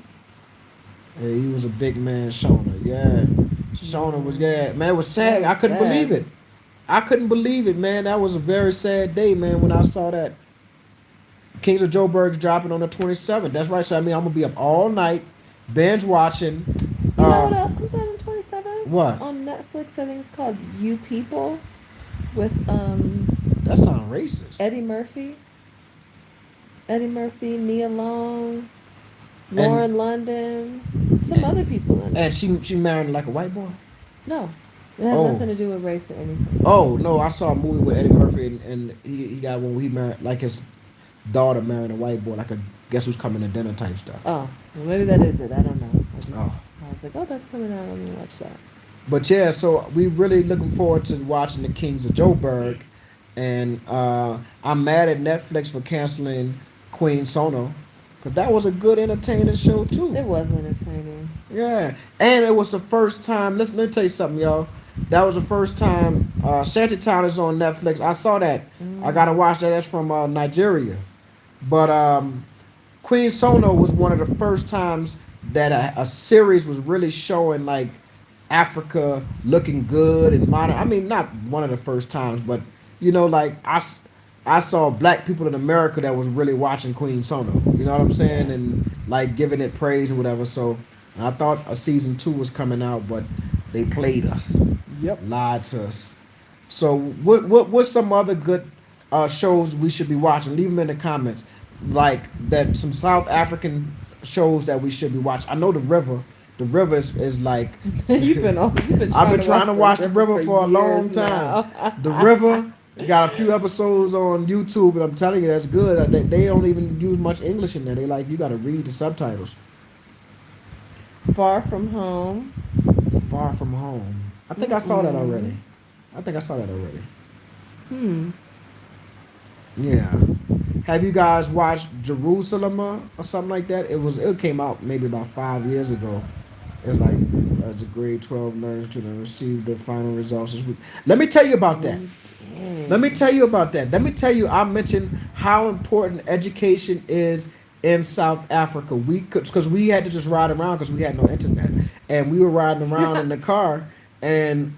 yeah, he was a big man, Shona. Yeah. Shona was, man, it was sad. I couldn't believe it. I couldn't believe it, man. That was a very sad day, man, when I saw that. Kings of Joburg's dropping on the 27th. That's right. So, I mean, I'm going to be up all night, binge watching. You know what else comes out on 27? What? On Netflix, I think it's called You People with That sounds racist. Eddie Murphy, Nia Long, Lauren London, some other people in it. And she married like a white boy? No, it has nothing to do with race or anything. Oh, no, I saw a movie with Eddie Murphy, and he got one where he married, like his daughter married a white boy, like a guess who's coming to dinner type stuff. Oh, well, maybe that is it. I don't know. Oh. I was like, oh, that's coming out. Let me watch that. But yeah, so we really looking forward to watching the Kings of Joburg, and I'm mad at Netflix for canceling Queen Sono, because that was a good entertaining show too. It was entertaining. Yeah, and it was the first time. Let me tell you something, y'all. That was the first time Shantytown is on Netflix. I saw that. I gotta watch that. That's from Nigeria. But Queen Sono was one of the first times that a series was really showing like Africa looking good and modern. I mean, not one of the first times, but like I saw black people in America that was really watching Queen Sono. You know what I'm saying? And like giving it praise or whatever. So And I thought a season 2 was coming out, but they played us, Yep. lied to us. So what's some other good shows we should be watching? Leave them in the comments. Like that, some South African shows that we should be watching. I know the River. The River is like You've been I've trying been to trying to watch watch the The river River for for a long years time. now. The River got a few episodes on YouTube, and I'm telling you that's good. They don't even use much English in there. They like you got to read the subtitles. Far from home. Far from Home. I think I saw that already. I think I saw that already. Hmm. Yeah. Have you guys watched Jerusalem or something like that? It came out maybe about 5 years ago. It's like as a grade 12 learner to receive the final results this week. Let me tell you about that. Oh, Let me dang. tell you about that. Let me tell you, I mentioned how important education is in South Africa. We could, because we had to just ride around because we had no internet, and we were riding around in the car, and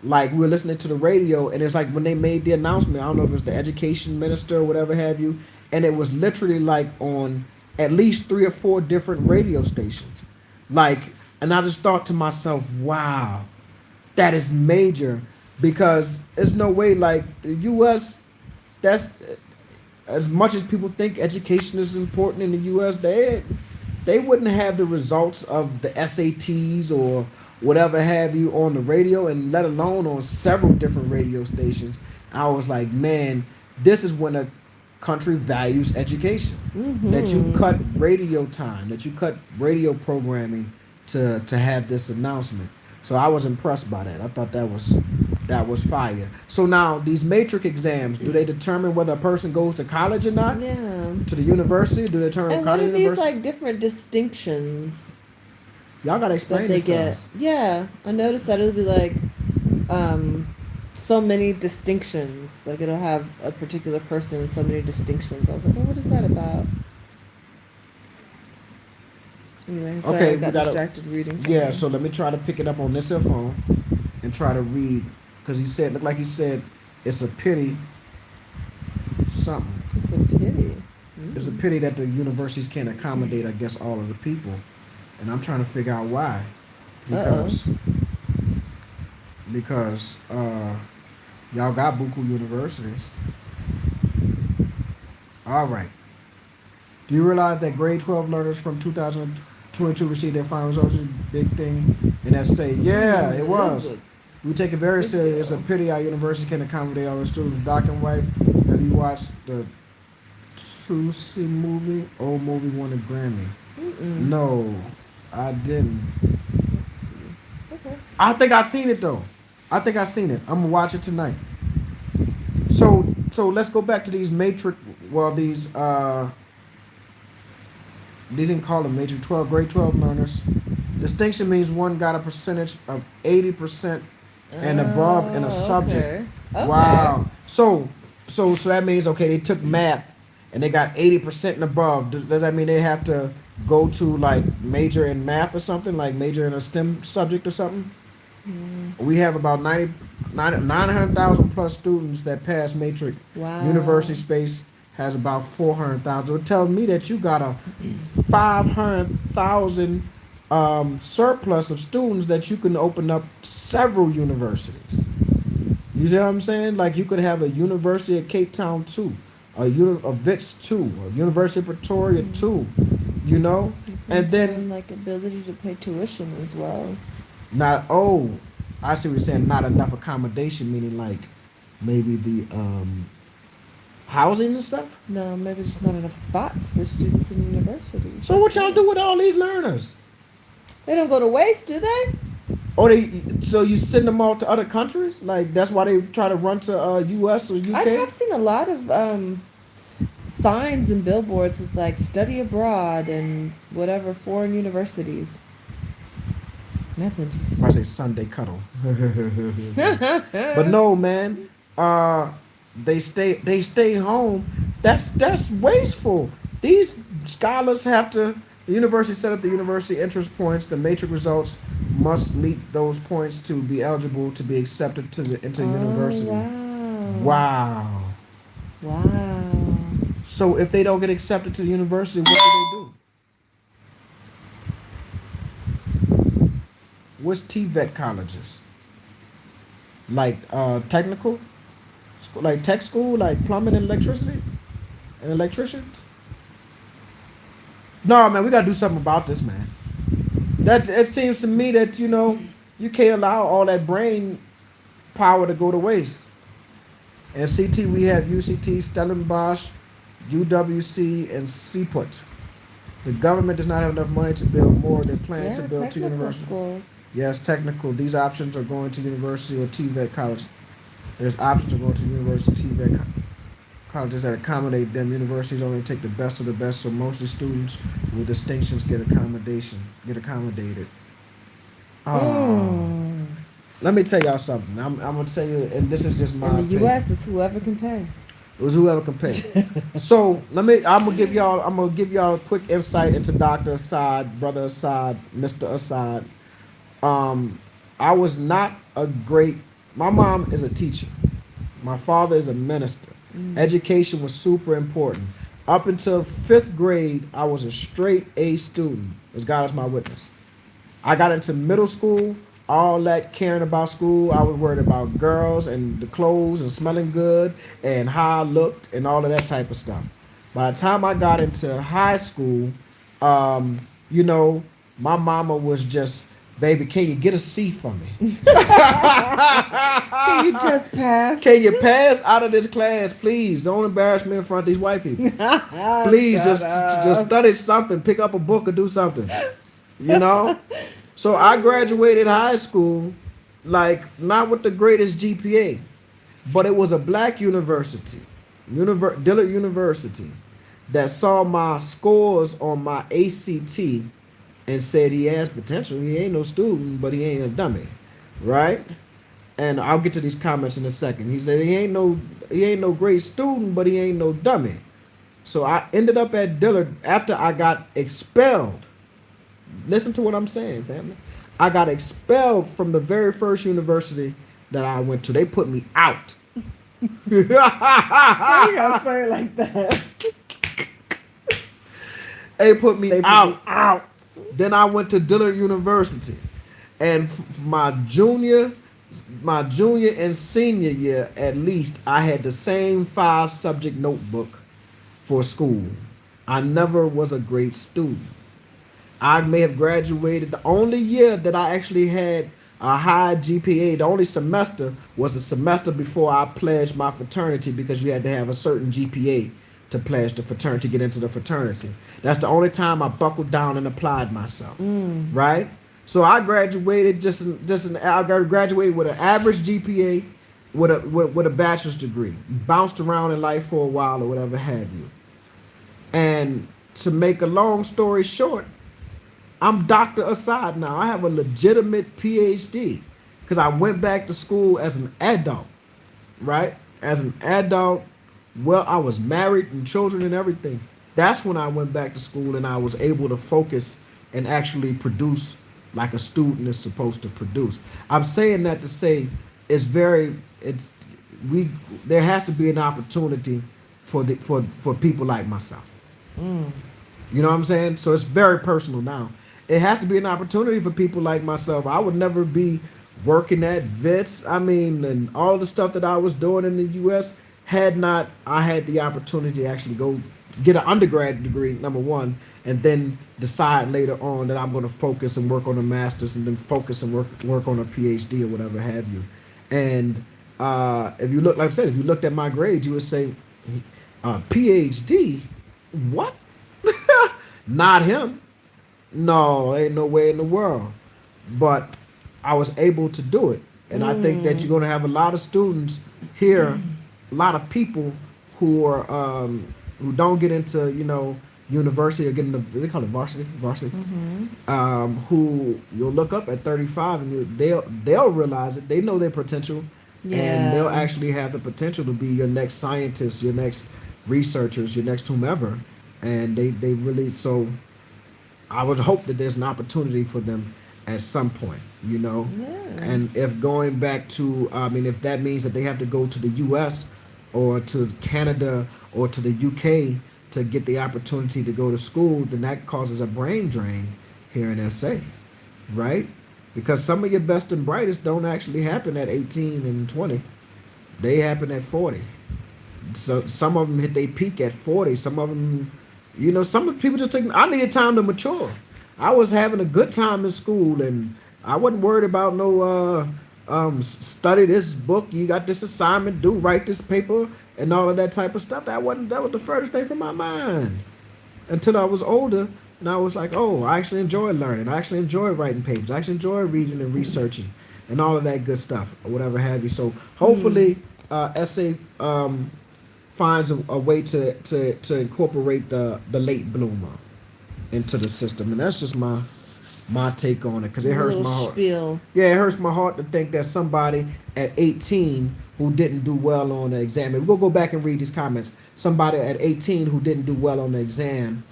like we were listening to the radio, and it's like when they made the announcement. I don't know if it was the education minister or whatever have you, and it was literally like on at least 3 or 4 different radio stations, like, and I just thought to myself, wow, that is major because there's no way like the U.S. That's as much as people think education is important in the U.S. They wouldn't have the results of the SATs or whatever have you on the radio, and let alone on several different radio stations. I was like, man, this is when a country values education. That you Mm-hmm. cut radio time, that you cut radio programming to have this announcement. So I was impressed by that. I thought that was fire. So now these matrix exams, do they determine whether a person goes to college or not? Yeah. To the university? Do they determine what And what kind of are these university? like different distinctions Y'all gotta that explain they this to get? us. Yeah, I noticed that it'll be like so many distinctions. Like it'll have a particular person and so many distinctions. I was like, oh, what is that about? Anyway, sorry, Okay, I we got gotta. distracted reading Yeah, something. so let me try to pick it up on this cell phone and try to read because he said, look like he said, it's a pity something. It's a pity. It's a Mm. pity that the universities can't accommodate, I guess, all of the people, and I'm trying to figure out why. Uh-oh. Because y'all got buku universities. All right. Do you realize that grade 12 learners from 2022 received their final results? Big thing. And that say, yeah, it It is was. a We take it very big seriously. It's a deal. pity our university can accommodate all the students. Doc and wife, have you watched the Susie movie? Old movie won a Grammy. Mm-mm. No, I didn't. Let's see. Okay. I think I seen it though. I think I seen it. I'm gonna watch it tonight. So let's go back to these matrix. Well, these they didn't call them matrix 12 grade 12 learners. Distinction means one got a percentage of 80% and above in a Oh, subject. okay. Okay. Wow. So that means okay, they took math and they got 80% and above. Does that mean they have to go to like major in math or something, like major in a STEM subject or something? Mm. We have about 900,000 plus students that pass matrix. Wow. University space has about 400,000. It tells me that you got a 500,000 surplus of students that you can open up several universities. You see what I'm saying? Like you could have a University of Cape Town too, a Wits too, a University of Pretoria Mm. too. You know, and Depends on then like ability to pay tuition as well. not I see what you're saying. Not enough accommodation, meaning like maybe the housing and stuff. No, maybe just not enough spots for students in universities. So what y'all do with all these learners? They don't go to waste, do they? Or so you send them all to other countries? Like that's why they try to run to U.S. or I U.K. have seen a lot of signs and billboards with like study abroad and whatever foreign universities. That's I interesting. say Sunday cuddle. But no, man. They stay home. That's wasteful. These scholars have to. The university set up the university entrance points. The matrix results must meet those points to be eligible to be accepted into the Oh university. wow. Wow. Wow. So if they don't get accepted to the university, what do they do? what's TVET colleges? Like technical school, like tech school, like plumbing and electricity and electricians. No, man, we gotta do something about this, man. That it seems to me that you can't allow all that brain power to go to waste. And CT, we have UCT, Stellenbosch, UWC, and CPUT. The government does not have enough money to build more. They're planning to build two universities. Schools. Yes, technical. These options are going to university or TVET college. There's options of going to university TVET colleges that accommodate them. Universities only take the best of the best, so mostly students with distinctions get accommodated. Let me tell y'all something. I'm gonna tell you, and this is just my opinion. In the U.S., it's whoever can pay. It was whoever can pay. So I'm gonna give y'all a quick insight into Dr. Assad, Brother Assad, Mr. Assad. I was not a great. My mom is a teacher. My father is a minister. Education was super important. Up until 5th grade, I was a straight A student, as God is my witness. I got into middle school, all that caring about school. I was worried about girls and the clothes and smelling good and how I looked and all of that type of stuff. By the time I got into high school, my mama was just, baby, can you get a C for me? Can you just pass? Can you pass out of this class, please? Don't embarrass me in front of these white people. Please, just study something, pick up a book or do something. So I graduated high school, like, not with the greatest GPA, but it was a black university, Dillard University, that saw my scores on my ACT and said he has potential. He ain't no student, but he ain't a dummy, right? And I'll get to these comments in a second. He said he ain't no great student, but he ain't no dummy. So I ended up at Dillard after I got expelled. Listen to what I'm saying, family. I got expelled from the very first university that I went to. They put me out. Why you gotta say it like that? They put me out. Then I went to Dillard University, and my junior and senior year, at least, I had the same 5-subject notebook for school. I never was a great student. I may have graduated. The only year that I actually had a high GPA, the only semester, was the semester before I pledged my fraternity, because you had to have a certain GPA to pledge the fraternity, to get into the fraternity. That's the only time I buckled down and applied myself, right? So I graduated I graduated with an average GPA, with a bachelor's degree. Bounced around in life for a while or whatever have you. And to make a long story short, I'm Dr. Assad now. I have a legitimate PhD because I went back to school as an adult, right? As an adult, well, I was married and children and everything. That's when I went back to school and I was able to focus and actually produce like a student is supposed to produce. I'm saying that to say there has to be an opportunity for people like myself. You know what I'm saying? So it's very personal now. It has to be an opportunity for people like myself. I would never be working at VETS, and all the stuff that I was doing in the U.S. had not I had the opportunity to actually go get an undergrad degree, number one, and then decide later on that I'm going to focus and work on a master's and then focus and work on a PhD or whatever have you. And if you look, like I said, if you looked at my grades, you would say, PhD? What? Not him. No, ain't no way in the world. But I was able to do it. And I think that you're going to have a lot of students here, a lot of people who are who don't get into, university or get into, they call it varsity, who you'll look up at 35 and they'll realize it. They know their potential, and they'll actually have the potential to be your next scientist, your next researchers, your next whomever. And they really, so I would hope that there's an opportunity for them at some point, and if going back to, if that means that they have to go to the US or to Canada or to the UK to get the opportunity to go to school, then that causes a brain drain here in SA, right? because some of your best and brightest don't actually happen at 18 and 20. They happen at 40. So some of them hit their peak at 40. Some of them, some of the people just take. I needed time to mature. I was having a good time in school, and I wasn't worried about no study this book. You got this assignment, do write this paper, and all of that type of stuff. That was the furthest thing from my mind until I was older. And I was like, oh, I actually enjoy learning. I actually enjoy writing papers. I actually enjoy reading and researching and all of that good stuff or whatever have you. So hopefully, essay finds a way to incorporate the late bloomer into the system, and that's just my take on it because it hurts my heart. Spiel. Yeah, it hurts my heart to think that somebody at 18 who didn't do well on the exam. And we'll go back and read these comments. Somebody at 18 who didn't do well on the exam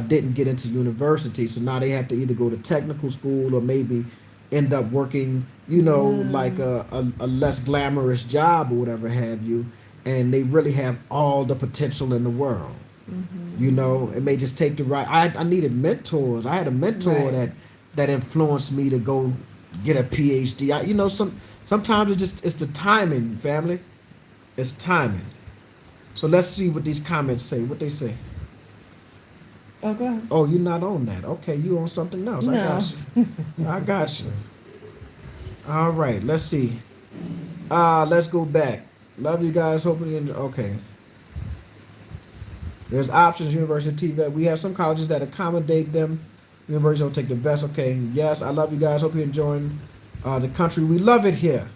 didn't get into university, so now they have to either go to technical school or maybe end up working, like a less glamorous job or whatever have you. And they really have all the potential in the world. It may just take the right. I needed mentors. I had a mentor that influenced me to go get a PhD. Sometimes it's the timing, family. It's timing. So let's see what these comments say. What they say. Oh, go ahead. Oh, you're not on that. Okay, you on something else. No. I got you. I got you. All right, let's see. Let's go back. Love you guys. Hoping you enjoy. Okay. There's options, University TVET. We have some colleges that accommodate them. Universities don't take the best. Okay. Yes, I love you guys. Hope you're enjoying the country. We love it here.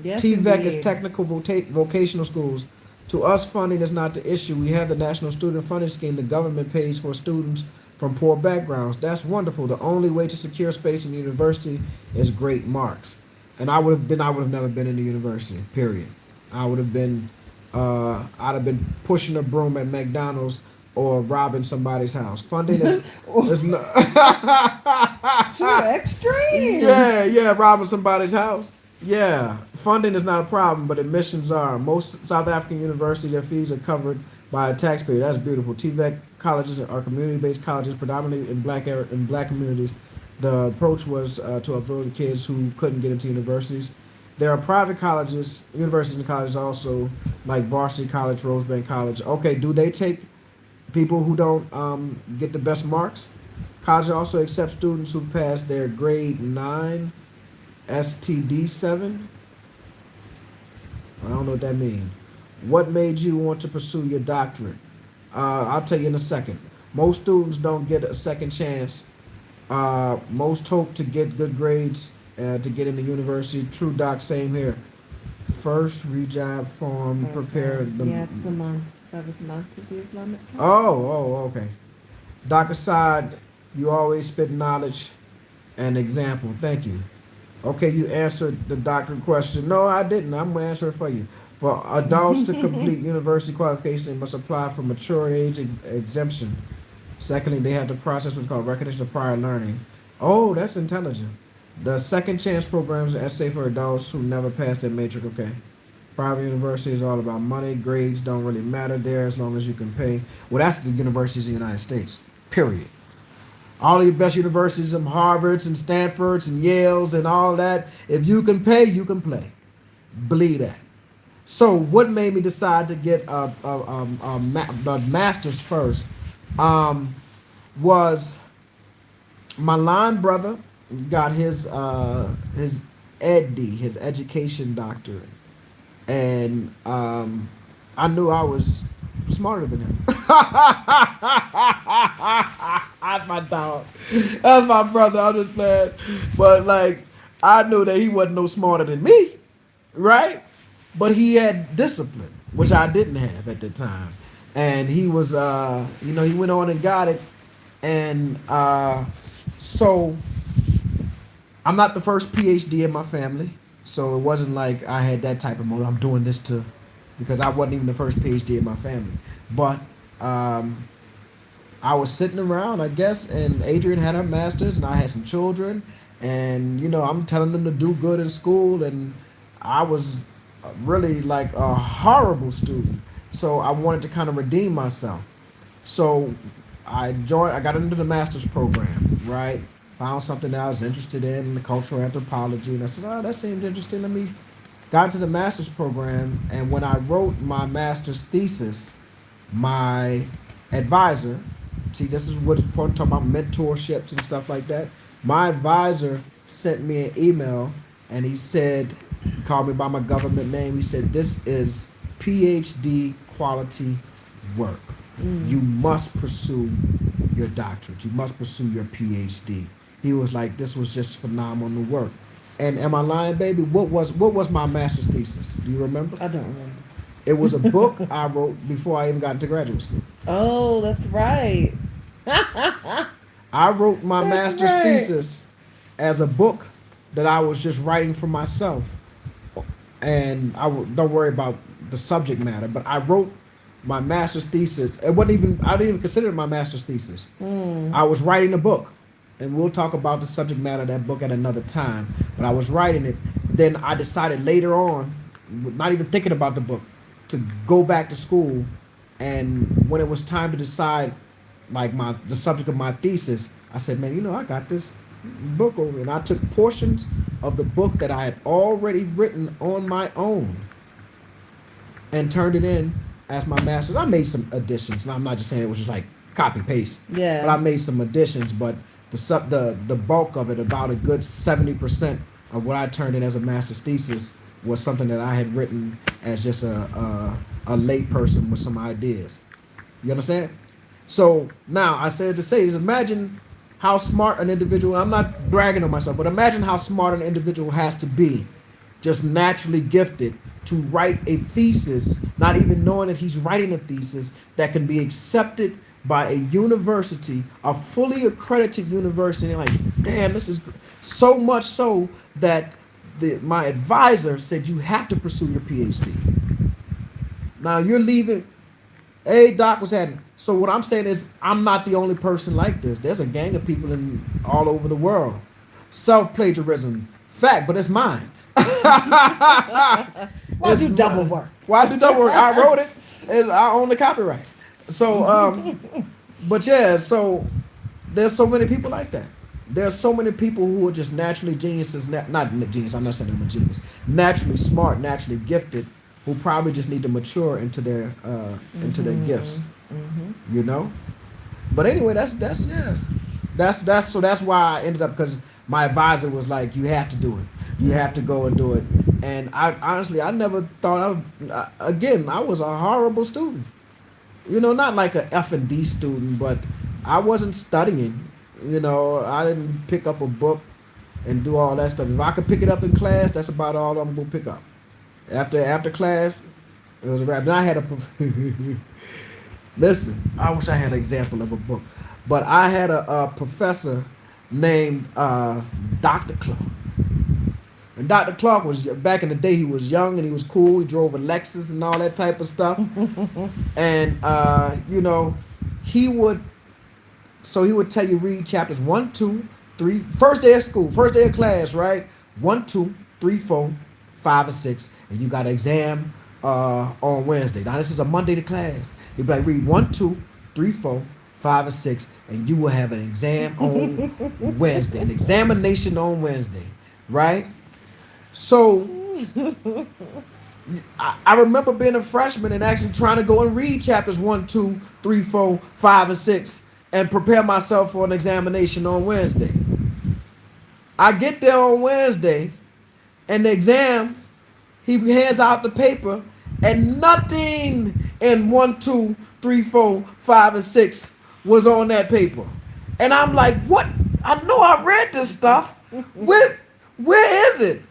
Yes, TVEC indeed. is technical vocational schools. To us, funding is not the issue. We have the National Student Funding Scheme. The government pays for students from poor backgrounds. That's wonderful. The only way to secure space in the university is great marks. And I would have never been in the university. Period. I'd have been pushing a broom at McDonald's or robbing somebody's house. Funding is not too extreme. Yeah, robbing somebody's house. Yeah, funding is not a problem, but admissions are. Most South African universities, their fees are covered by a taxpayer. That's beautiful. TVEC colleges are community-based colleges, predominantly in black communities. The approach was to absorb the kids who couldn't get into universities. There are private colleges, universities and colleges also, like Varsity College, Rosebank College. Okay, do they take people who don't get the best marks? College also accepts students who pass their grade 9 STD 7. I don't know what that means. What made you want to pursue your doctorate? I'll tell you in a second. Most students don't get a second chance. Most hope to get good grades to get into university. True, Doc, same here. First rejob form, prepare them. Yeah, it's the month, 7th month of the Islamic calendar. Oh, okay. Doc Assad, you always spit knowledge and example. Thank you. Okay, you answered the doctorate question. No, I didn't. I'm going to answer it for you. For adults to complete university qualification, they must apply for mature age exemption. Secondly, they have the process what's called recognition of prior learning. Oh, that's intelligent. The second chance programs are essay for adults who never passed that matrix. Okay. Private university is all about money. Grades don't really matter there as long as you can pay. Well, that's the universities in the United States. Period. All of your best universities, and Harvards and Stanfords and Yales and all that. If you can pay, you can play. Believe that. So, what made me decide to get a master's first was my line brother got his EdD, his education doctorate, and I knew I was smarter than him. That's my dog. That's my brother. I'm just playing. But like, I knew that he wasn't no smarter than me, right? But he had discipline, which I didn't have at the time. And he was, he went on and got it. And so I'm not the first PhD in my family. So it wasn't like I had that type of motive. I'm doing this because I wasn't even the first PhD in my family. But I was sitting around, I guess, and Adrian had her master's, and I had some children, and I'm telling them to do good in school, and I was really like a horrible student. So I wanted to kind of redeem myself. So I got into the master's program, right? Found something that I was interested in the cultural anthropology, and I said, "Oh, that seems interesting. Let me." Got into the master's program, and when I wrote my master's thesis, my advisor, see, this is what important talk about mentorships and stuff like that. My advisor sent me an email, and he said, he called me by my government name. He said, "This is PhD quality work. You must pursue your doctorate. You must pursue your PhD." He was like, "This was just phenomenal work." And am I lying, baby? What was my master's thesis? Do you remember? I don't remember. It was a book I wrote before I even got into graduate school. Oh, that's right. I wrote my That's master's right. thesis as a book that I was just writing for myself, and don't worry about the subject matter. But I wrote my master's thesis. It wasn't even I didn't even consider it my master's thesis. I was writing a book, and we'll talk about the subject matter of that book at another time. But I was writing it. Then I decided later on, not even thinking about the book, to go back to school. And when it was time to decide, like the subject of my thesis, I said, "Man, I got this book over," and I took portions of the book that I had already written on my own and turned it in as my master's. I made some additions. And I'm not just saying it was just like copy paste. Yeah. But I made some additions. But the bulk of it, about a good 70% of what I turned in as a master's thesis, was something that I had written as just a lay person with some ideas. You understand? So now I said to say is imagine how smart an individual. I'm not bragging on myself, but imagine how smart an individual has to be, just naturally gifted, to write a thesis, not even knowing that he's writing a thesis that can be accepted by a university, a fully accredited university. And like, damn, this is so much so that my advisor said you have to pursue your PhD. Now you're leaving. Hey, Doc, what's happening? So what I'm saying is, I'm not the only person like this. There's a gang of people all over the world. Self-plagiarism, fact, but it's mine. Why do double work? Why do double work? I wrote it, and I own the copyright. So, but yeah, so there's so many people like that. There's so many people who are just naturally geniuses, not genius. I'm not saying I'm a genius. Naturally smart, naturally gifted, who probably just need to mature into their gifts. You know. But anyway, that's so that's why I ended up, because my advisor was like, you have to do it. You have to go and do it. And I honestly, I never thought I was a horrible student. Not like a F&D student, but I wasn't studying. I didn't pick up a book and do all that stuff. If I could pick it up in class, that's about all I'm gonna pick up. After class, it was a wrap. Then I had listen, I wish I had an example of a book, but I had a professor named Dr. Clark. And Dr. Clark was, back in the day, he was young and he was cool. He drove a Lexus and all that type of stuff. And he would tell you read chapters 1, 2, 3, first day of school, first day of class, right? 1, 2, 3, 4, 5, and 6, and you got an exam on Wednesday. Now this is a Monday to class. He'd be like, read 1, 2, 3, 4, 5, and 6, and you will have an exam on Wednesday, an examination on Wednesday, right? So I remember being a freshman and actually trying to go and read chapters 1, 2, 3, 4, 5, and 6 and prepare myself for an examination on Wednesday. I get there on Wednesday, and the exam, he hands out the paper, and nothing in 1, 2, 3, 4, 5, and 6 was on that paper. And I'm like, what? I know I read this stuff. Where is it?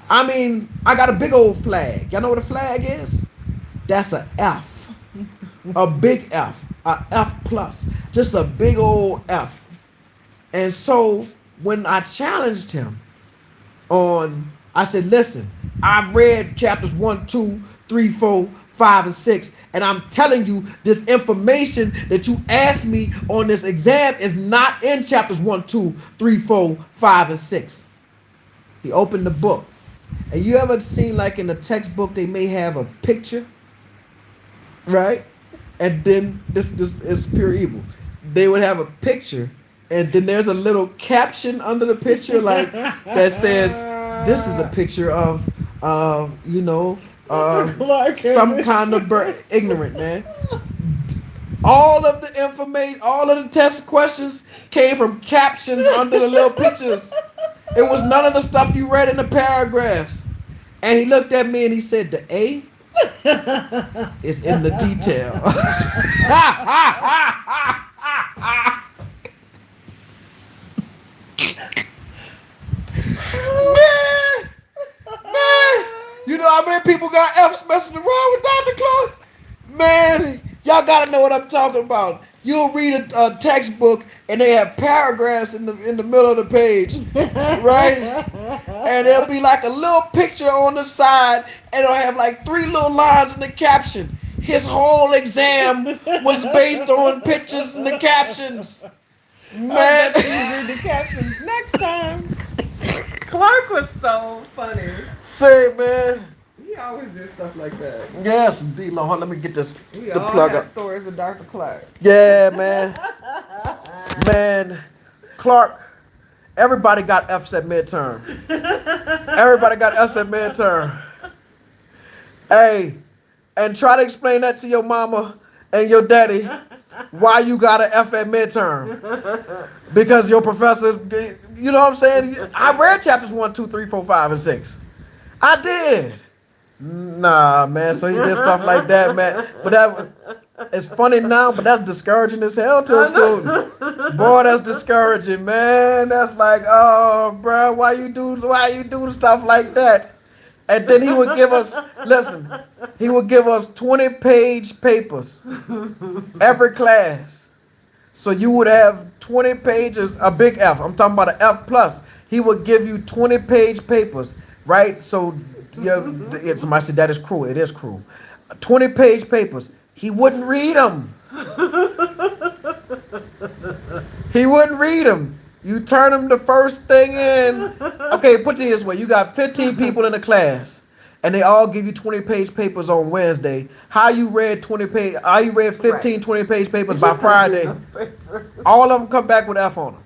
I mean, I got a big old flag. Y'all know what a flag is? That's a F. A big F. A F plus. Just a big old F. And so when I challenged him I said, listen, I read chapters 1, 2, 3, 4, 5, and 6, and I'm telling you, this information that you asked me on this exam is not in chapters 1, 2, 3, 4, 5, and 6. He opened the book. And you ever seen, like in the textbook, they may have a picture, right? And then this is pure evil. They would have a picture, And then there's a little caption under the picture, like that says, "This is a picture of, you know, some kind of bird." Ignorant man. All of the information, all of the test questions came from captions under the little pictures. It was none of the stuff you read in the paragraphs. And he looked at me and he said, "The A is in the detail." Man, man, you know how many people got F's messing around with Dr. Clark? Man, y'all gotta know what I'm talking about. You'll read a textbook and they have paragraphs in the middle of the page, right? And there'll be like a little picture on the side, and it'll have like 3 little lines in the caption. His whole exam was based on pictures and the captions. Man, read the captions next time. Clark was so funny. Say, man. He always did stuff like that. Yes, indeed, Lord. Let me get this We the all plug have up. stories of Dr. Clark. Yeah, man. Man, Clark. Everybody got F's at midterm. Everybody got F's at midterm. Hey, and try to explain that to your mama and your daddy why you got an F at midterm. Because your professor, you know what I'm saying? I read chapters 1, 2, 3, 4, 5, and 6. I did. Nah, man. So he did stuff like that, man. But that it's funny now, but that's discouraging as hell to a student. Boy, that's discouraging, man. That's like, oh, bro, why you do stuff like that? And then he would give us, listen, he would give us 20-page papers every class. So you would have 20 pages, a big F. I'm talking about an F plus. He would give you 20-page papers, right? So somebody said that is cruel. It is cruel. 20-page papers. He wouldn't read them. He wouldn't read them. You turn them the first thing in. Okay, put it this way. You got 15 people in the class, and they all give you 20-page papers on Wednesday. How you read 15, 20-page papers by Friday? All of them come back with F on them.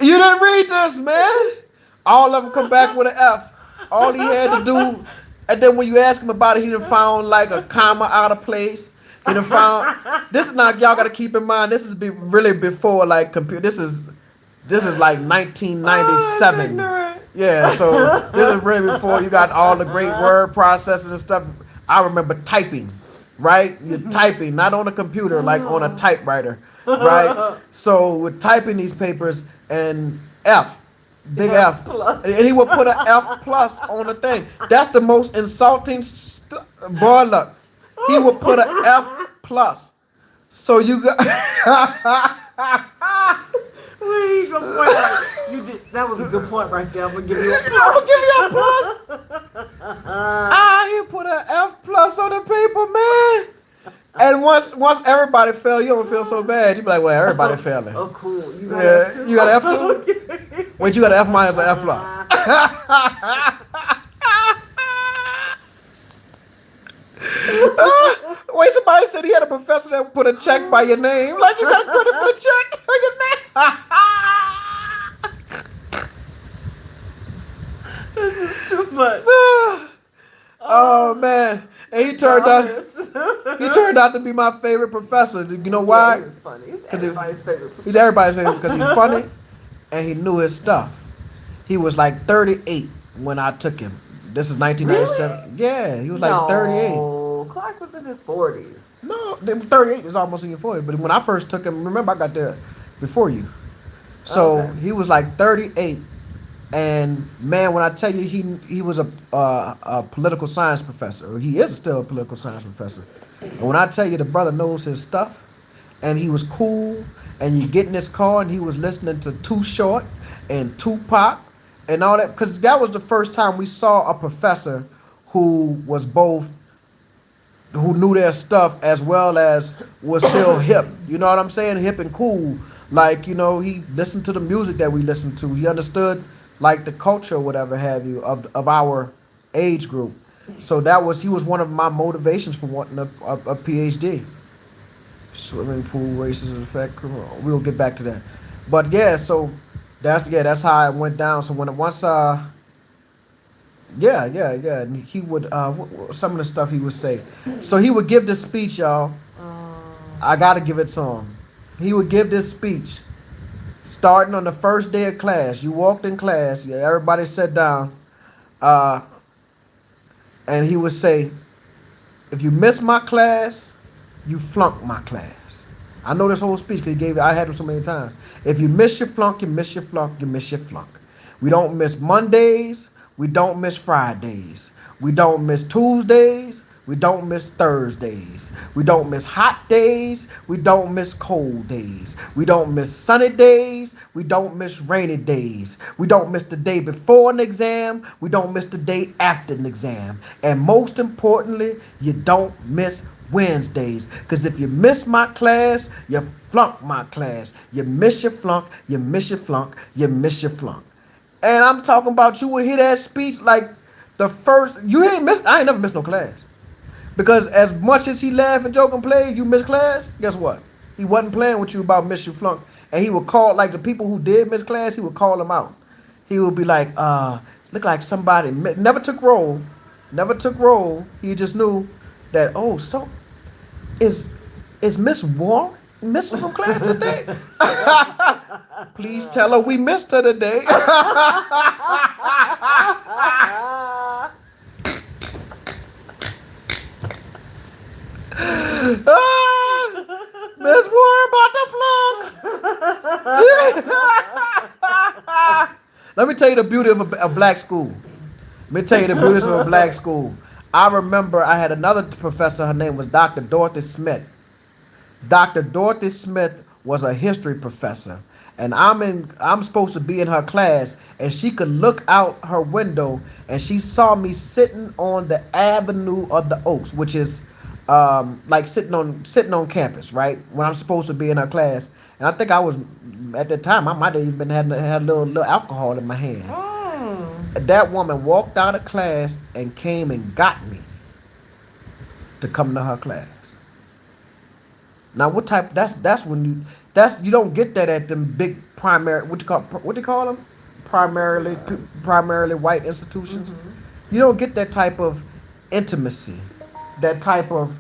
You didn't read this, man. All of them come back with an F. All he had to do, and then when you ask him about it, he done found like a comma out of place. He done found. This is not, y'all got to keep in mind. This is really before like computer. This is like 1997. Yeah, so this is really before you got all the great word processors and stuff. I remember typing, right? You're typing, not on a computer, like on a typewriter, right? So we're typing these papers and F, big F. And he would put an F plus on the thing. That's the most insulting, boy, look. He would put an F plus. So you got... Wait, good point. You did, that was a good point right there. I'm gonna give you a plus. I'm gonna give you a plus. He put an F plus on the paper, man. And once everybody fell, you don't feel so bad. You be like, well, everybody failing. Oh, cool. You got F too? You got F too? Wait, you got an F minus or F plus? Wait, somebody said he had a professor that would put a check by your name. Like, you got a credit for a check by your name. This is too much. Oh man. And he turned out to be my favorite professor. You know why? Yeah, he was funny. He's everybody's favorite. He's everybody's favorite because he's funny and he knew his stuff. He was like 38 when I took him. This is 1997. Really? Yeah, he was like 38. Clark was in his 40s. No, 38 is almost in your 40s. But when I first took him, remember I got there before you. So okay. He was like 38. And man, when I tell you he was a political science professor, or he is still a political science professor. And when I tell you the brother knows his stuff, and he was cool, and you get in his car and he was listening to Too Short and Tupac and all that, because that was the first time we saw a professor who was both, who knew their stuff as well as was still hip. You know what I'm saying? Hip and cool. Like, you know, he listened to the music that we listened to. He understood like the culture or whatever have you of our age group. So he was one of my motivations for wanting a PhD. Swimming pool racism effect. We'll get back to that. But yeah, so that's how it went down. So when it once yeah. And he would some of the stuff he would say. So he would give this speech, y'all. I gotta give it to him. He would give this speech starting on the first day of class. You walked in class, yeah, everybody sat down, uh, and he would say, "If you miss my class, you flunk my class." I know this whole speech because he gave it. I had him so many times. If you miss your flunk, you miss your flunk, you miss your flunk. We don't miss Mondays. We don't miss Fridays. We don't miss Tuesdays. We don't miss Thursdays. We don't miss hot days. We don't miss cold days. We don't miss sunny days. We don't miss rainy days. We don't miss the day before an exam. We don't miss the day after an exam. And most importantly, you don't miss Wednesdays. Because if you miss my class, you flunk my class. You miss your flunk, you miss your flunk, you miss your flunk. And I'm talking about you would hear that speech like the first, I ain't never missed no class. Because as much as he laughed and joke and played, you miss class, guess what? He wasn't playing with you about miss your flunk. And he would call, like the people who did miss class, he would call them out. He would be like, look like somebody, never took roll. He just knew that, oh, so is Miss Warren missing from class today? Please tell her we missed her today. Miss Warren about to flunk. Let me tell you the beauty of a black school. Let me tell you the beauty of a black school. I remember I had another professor. Her name was Dr. Dorothy Smith. Dr. Dorothy Smith was a history professor, and I'm supposed to be in her class, and she could look out her window, and she saw me sitting on the Avenue of the Oaks, which is like sitting on campus, right? When I'm supposed to be in her class, and I think I was at the time I might have even had a little alcohol in my hand. That woman walked out of class and came and got me to come to her class. Now, what type? That's when you don't get that at them big primary. What do you call them? Primarily white institutions. Mm-hmm. You don't get that type of intimacy, that type of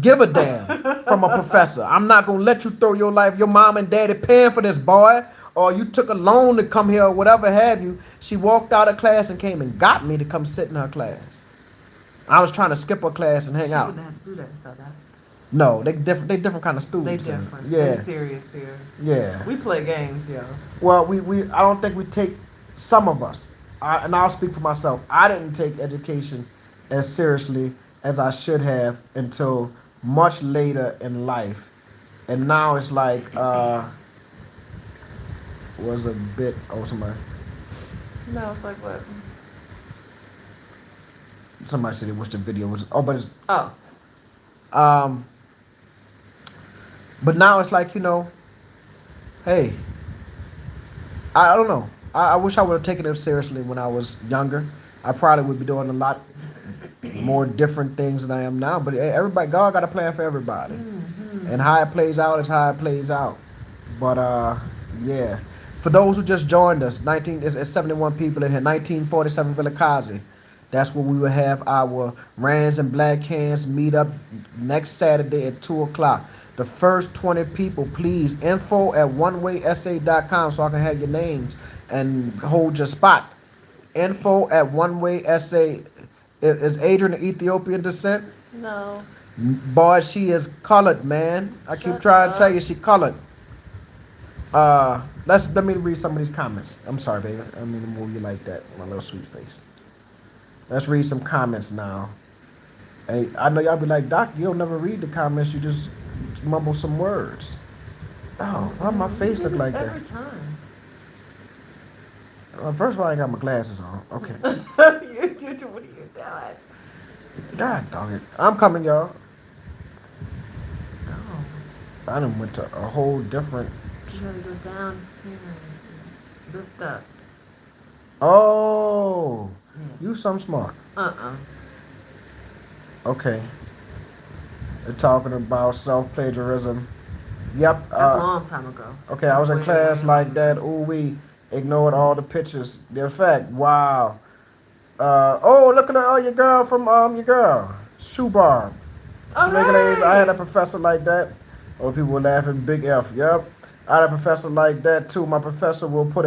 give a damn from a professor. I'm not gonna let you throw your life. Your mom and daddy paying for this, boy, or you took a loan to come here, or whatever have you. She walked out of class and came and got me to come sit in her class. I was trying to skip her class and hang out. She wouldn't have to do that, so that. No, they different. They different kind of students. They different. Yeah. They serious here. Yeah. We play games, yo. Well, we I don't think we take, some of us, and I'll speak for myself. I didn't take education as seriously as I should have until much later in life, and now it's like was a bit. Oh, somebody. No, it's like what? Somebody said they wish the video was. Oh, but it's. Oh. But now it's like, hey, I don't know. I wish I would have taken it seriously when I was younger. I probably would be doing a lot more different things than I am now. But everybody, God got a plan for everybody. Mm-hmm. And how it plays out is how it plays out. But, yeah. For those who just joined us, it's 71 people in here, 1947 Villakazi. That's where we will have our Rands and Black Hands meet up next Saturday at 2 o'clock. The first 20 people, please, info@onewaysa.com so I can have your names and hold your spot. Info@onewaysa. Is Adrian of Ethiopian descent? No. Boy, she is colored, man. I keep trying to tell you she colored. Let me read some of these comments. I'm sorry, baby. I don't mean to move you like that, my little sweet face. Let's read some comments now. Hey, I know y'all be like, Doc, you don't never read the comments. You just mumble some words. Oh, why my face look like that? Every time. First of all, I ain't got my glasses on. Okay. What are you doing? God dog it. I'm coming, y'all. Oh. I done went to a whole different. You gotta go down here. Lift up. Oh. Yeah. You something smart. Okay. They're talking about self-plagiarism. Yep. That's a long time ago. Okay, I was in class like that. Ooh, we ignored all the pictures. The effect. Wow. Oh, look at your girl from your girl, Shoe Bar. I had a professor like that. Oh, people were laughing. Big F. Yep. I had a professor like that too. My professor will uh, put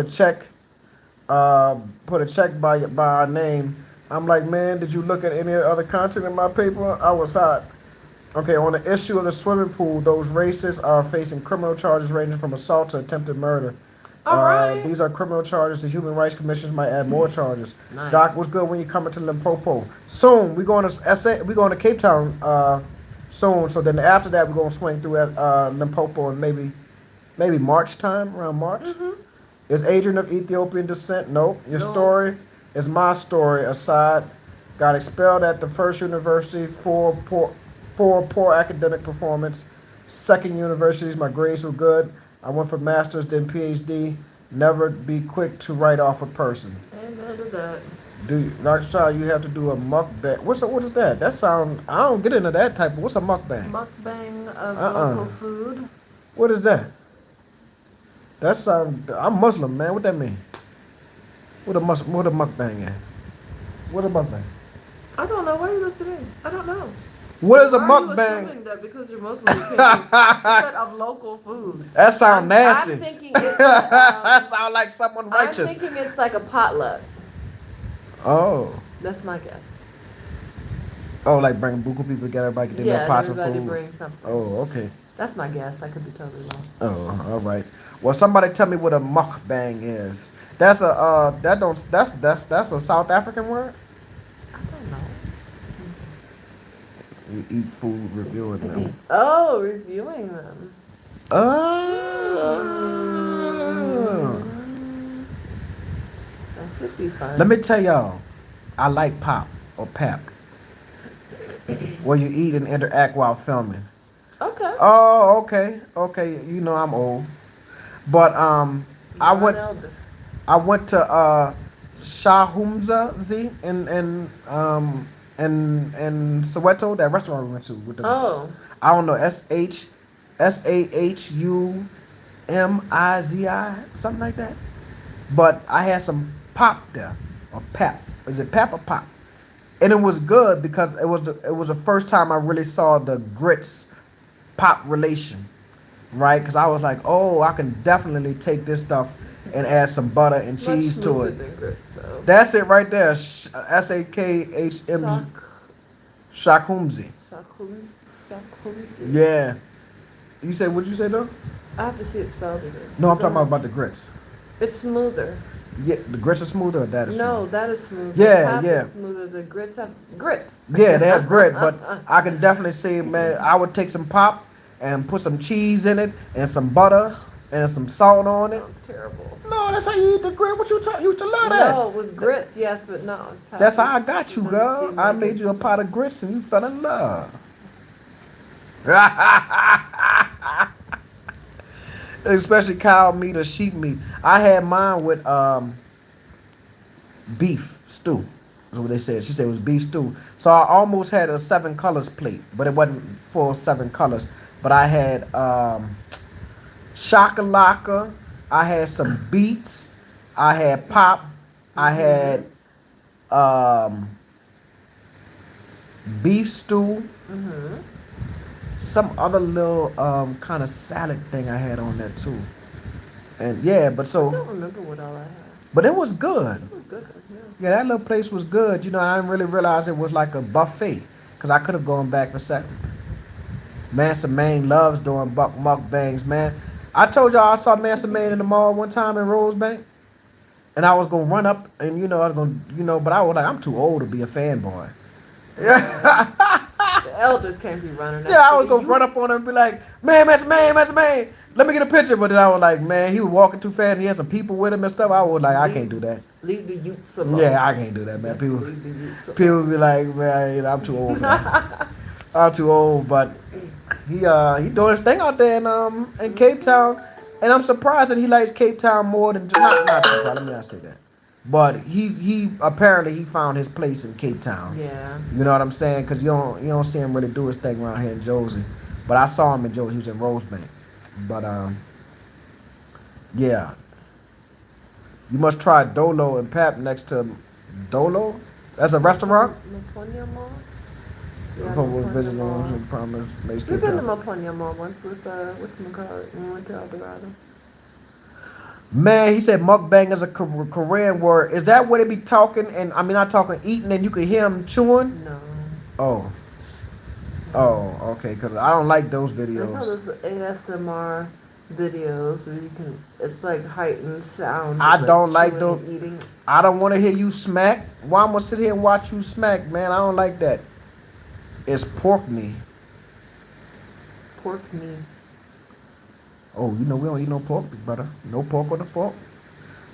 a check by our name. I'm like, man, did you look at any other content in my paper? I was hot. Okay, on the issue of the swimming pool, those racists are facing criminal charges ranging from assault to attempted murder. These are criminal charges. The Human Rights Commission might add more charges. Nice. Doc, what's good when you coming to Limpopo? Soon. We going to we going to Cape Town soon. So then after that, we're gonna swing through Limpopo and maybe March time, around March. Mm-hmm. Is Adrian of Ethiopian descent? Nope. Your story is my story. Aside, got expelled at the first university for poor academic performance. Second universities, my grades were good. I went for master's, then PhD. Never be quick to write off a person. Amen to that. Dr. Shaw, you have to do a mukbang. What is that? That sound. I don't get into that type of. What's a mukbang? Mukbang of local food. What is that? That sound. I'm Muslim, man. What that mean? What a mukbang at? What a mukbang? I don't know. Why you looked at me? I don't know. What is a mukbang? Are you assuming that because you're Muslim, you can't of local food? That sound nasty. I'm thinking it's that sound like someone righteous. I'm thinking it's like a potluck. Oh. That's my guess. Oh, like bring buku people together, everybody get their pots of food. Everybody bring something. Oh, okay. That's my guess. I could be totally wrong. Oh, all right. Well, somebody tell me what a mukbang is. That's a that's a South African word. I don't know. You eat food, reviewing them. Oh, reviewing them. Oh. That could be fun. Let me tell y'all, I like pop or pap. Where you eat and interact while filming. Okay. Oh, okay. Okay, you know I'm old. But I went to Shahumza Z in Soweto, that restaurant we went to with the I don't know, SHUMIZI, something like that. But I had some pop there, or pap. Is it pap or pop? And it was good because it was the first time I really saw the grits pop relation, right? Because I was like, oh, I can definitely take this stuff and add some butter and cheese to it. Grits, that's it right there. SAKHM. Shakumzi. Yeah. You say, what'd you say though? I have to see it spelled again. No, I'm talking about the grits. It's smoother. Yeah, the grits are smoother, or that is smoother? No, that is smooth. Yeah, the is smoother. The grits have grit. Yeah, they have grit, but I can definitely say, man, I would take some pop and put some cheese in it and some butter and some salt on it. Sounds terrible. No, that's how you eat the grit. What you used to love that? No, with grits, yes, but no. That's how I got you, girl. I made you a pot of grits and you fell in love. Especially cow meat or sheep meat. I had mine with beef stew. That's what they said. She said it was beef stew. So I almost had a 7 colors plate, but it wasn't full 7 colors. But I had shakalaka. I had some beets. I had pop. I had beef stew. Mm-hmm. Some other little kind of salad thing I had on there too. And yeah, but so I don't remember what all I had. But it was good. It was good, yeah. That little place was good. You know, I didn't really realize it was like a buffet because I could have gone back for second. Mansa Main loves doing mukbangs, man. I told y'all I saw Mansa Main in the mall one time in Rosebank, and I was gonna run up and I was gonna but I was like, I'm too old to be a fanboy. Yeah. The elders can't be running. Yeah, I was gonna run up on him and be like, man, Mansa Main, let me get a picture. But then I was like, man, he was walking too fast. He had some people with him and stuff. I was like, I can't do that. Leave the youths alone. Yeah, I can't do that, man. People be like, man, I'm too old for that. I'm too old, but he doing his thing out there in Cape Town, and I'm surprised that he likes Cape Town more than not surprised. Let me not say that. But he apparently he found his place in Cape Town. Yeah. You know what I'm saying? Because you don't see him really do his thing around here in Josie. But I saw him in Josie. He was in Rosebank. But yeah, you must try Dolo and Pap next to Dolo. That's a restaurant. Maponya Mall. Yeah, Public Maponya visit Mall. rooms and promise makes We've Cape been to Town. Maponya Mall once with whatchamacallit when we went to El Dorado. Man, he said mukbang is a Korean word. Is that what they be talking? And I mean, not talking eating, and you can hear them chewing. No. Oh, oh, okay. Because I don't like those They call videos. those ASMR videos where you can. It's like heightened sound. I of, don't like chewing those. and eating. I don't want to hear you smack. Why I'm gonna sit here and watch you smack, man? I don't like that. It's pork knee. Pork knee. Oh, you know we don't eat no pork, big brother. No pork on the fork.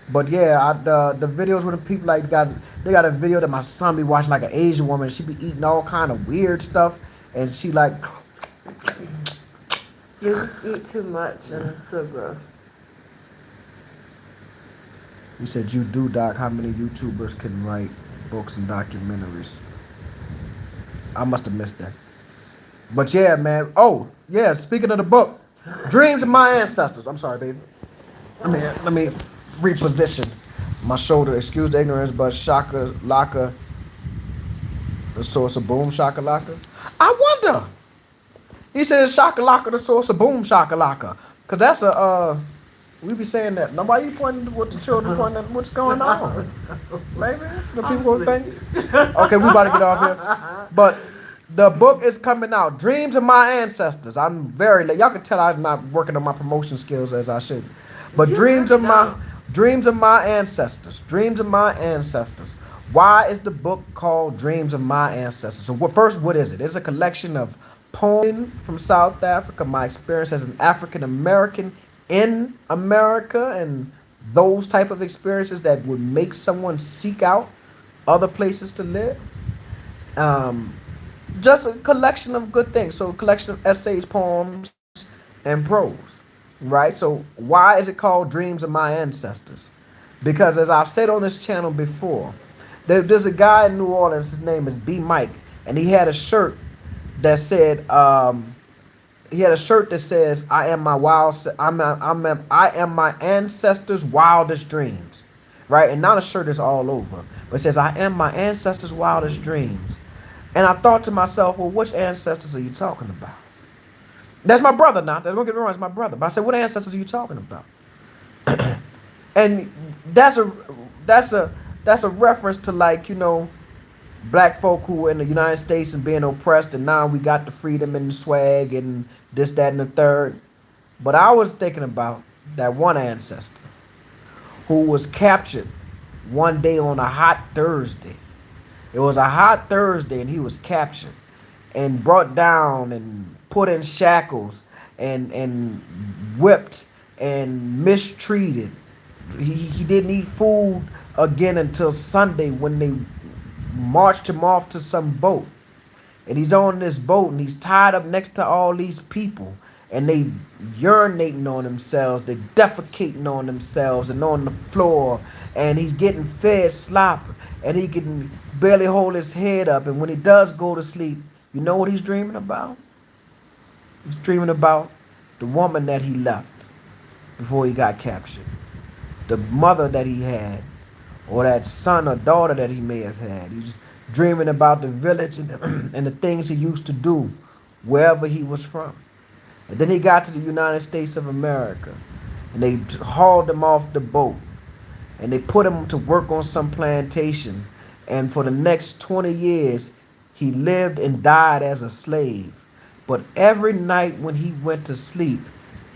But yeah, the videos where the people like got a video that my son be watching, like an Asian woman. She be eating all kind of weird stuff, and she like. You just eat too much and it's so gross. He said, "You do, Doc. How many YouTubers can write books and documentaries?" I must have missed that. But yeah, man. Oh yeah, speaking of the book, Dreams of My Ancestors. I'm sorry, baby. Let me reposition my shoulder. Excuse the ignorance, but Shaka Laka, the source of boom shaka laka. I wonder. He said shaka laka, the source of boom shaka laka. Cause that's a we be saying that. Nobody pointing with the children pointing at what's going on. Maybe the people will think. Okay, we about to get off here. But the book is coming out. Dreams of My Ancestors. I'm very late. Y'all can tell I'm not working on my promotion skills as I should. But Dreams of My Ancestors. Dreams of My Ancestors. Why is the book called Dreams of My Ancestors? So first, what is it? It's a collection of poems from South Africa, my experience as an African American in America, and those type of experiences that would make someone seek out other places to live. Um, just a collection of good things. So a collection of essays, poems, and prose. Right? So why is it called Dreams of My Ancestors? Because as I've said on this channel before, there's a guy in New Orleans, his name is B Mike, and he had a shirt that said, I am my I am my ancestors' wildest dreams. Right? And now the shirt is all over. But it says, I am my ancestors' wildest dreams. And I thought to myself, well, which ancestors are you talking about? That's my brother now. Don't get me wrong, it's my brother. But I said, what ancestors are you talking about? And that's a reference to, like, black folk who were in the United States and being oppressed, and now we got the freedom and the swag and this, that, and the third. But I was thinking about that one ancestor who was captured one day on a hot Thursday. It was a hot Thursday, and he was captured and brought down and put in shackles and whipped and mistreated. He didn't eat food again until Sunday when they marched him off to some boat. And he's on this boat and he's tied up next to all these people. And they urinating on themselves, they defecating on themselves and on the floor. And he's getting fed slop. And he can barely hold his head up. And when he does go to sleep, you know what he's dreaming about? He's dreaming about the woman that he left before he got captured. The mother that he had, or that son or daughter that he may have had. He's dreaming about the village and the things he used to do wherever he was from. And then he got to the United States of America, and they hauled him off the boat, and they put him to work on some plantation. And for the next 20 years, he lived and died as a slave. But every night when he went to sleep,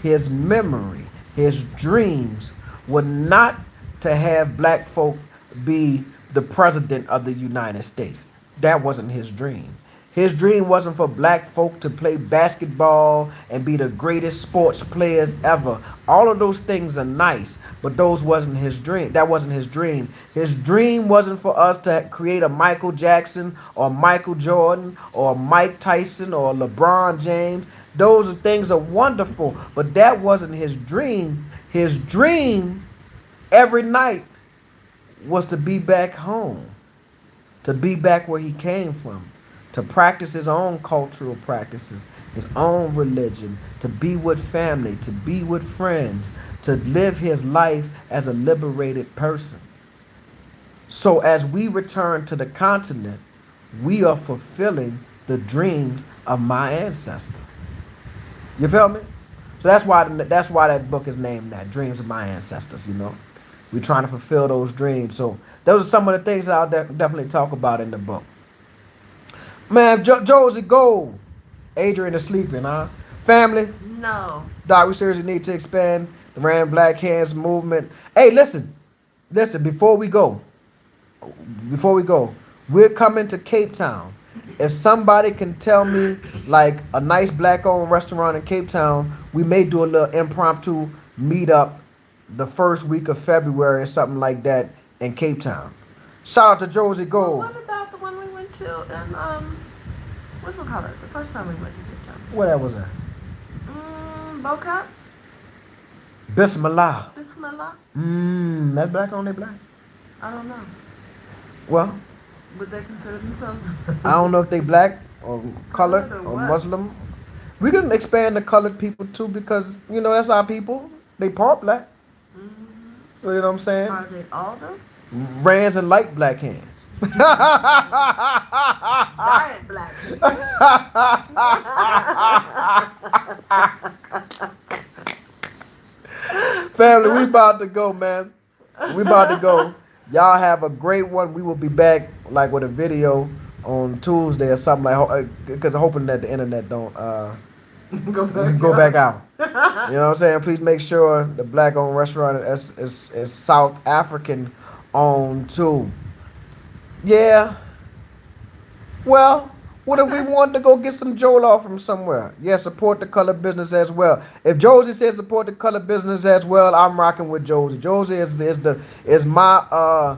his memory, his dreams were not to have black folk be the president of the United States. That wasn't his dream. His dream wasn't for black folk to play basketball and be the greatest sports players ever. All of those things are nice, but those wasn't his dream. That wasn't his dream. His dream wasn't for us to create a Michael Jackson or Michael Jordan or Mike Tyson or LeBron James. Those things are wonderful, but that wasn't his dream. His dream every night was to be back home, to be back where he came from, to practice his own cultural practices, his own religion, to be with family, to be with friends, to live his life as a liberated person. So as we return to the continent, we are fulfilling the dreams of my ancestor. You feel me? So that's why that book is named that, Dreams of My Ancestors, you know. We're trying to fulfill those dreams. So those are some of the things that I'll definitely talk about in the book. Man, Josie Gold. Adrian is sleeping, huh? Family, No. Doc, we seriously need to expand the Rand Black Hands movement. Hey, listen, before we go, we're coming to Cape Town. If somebody can tell me like a nice black-owned restaurant in Cape Town, we may do a little impromptu meetup the first week of February or something like that in Cape Town. Shout out to Josie Gold. Well, what about the one we went to in what's it called? The first time we went to Cape Town. What that was that? Boca. Bismillah. Bismillah. That's black on they black? I don't know. Well, Would they consider themselves? I don't know if they black or colored Colored or or what? Muslim. We can expand the colored people too because, you know, that's our people. They part black. Mm-hmm. You know what I'm saying? Are they all though? Rands and light black hands. Diet black. Family, we about to go, man. We about to go. Y'all have a great one. We will be back like with a video on Tuesday or something like, because I'm hoping that the internet don't go back out. You know what I'm saying? Please make sure the black-owned restaurant is South African owned too. Yeah. Well, what if we wanted to go get some Jollof from somewhere? Yeah, support the color business as well. If Josie says support the color business as well, I'm rocking with Josie. Josie is my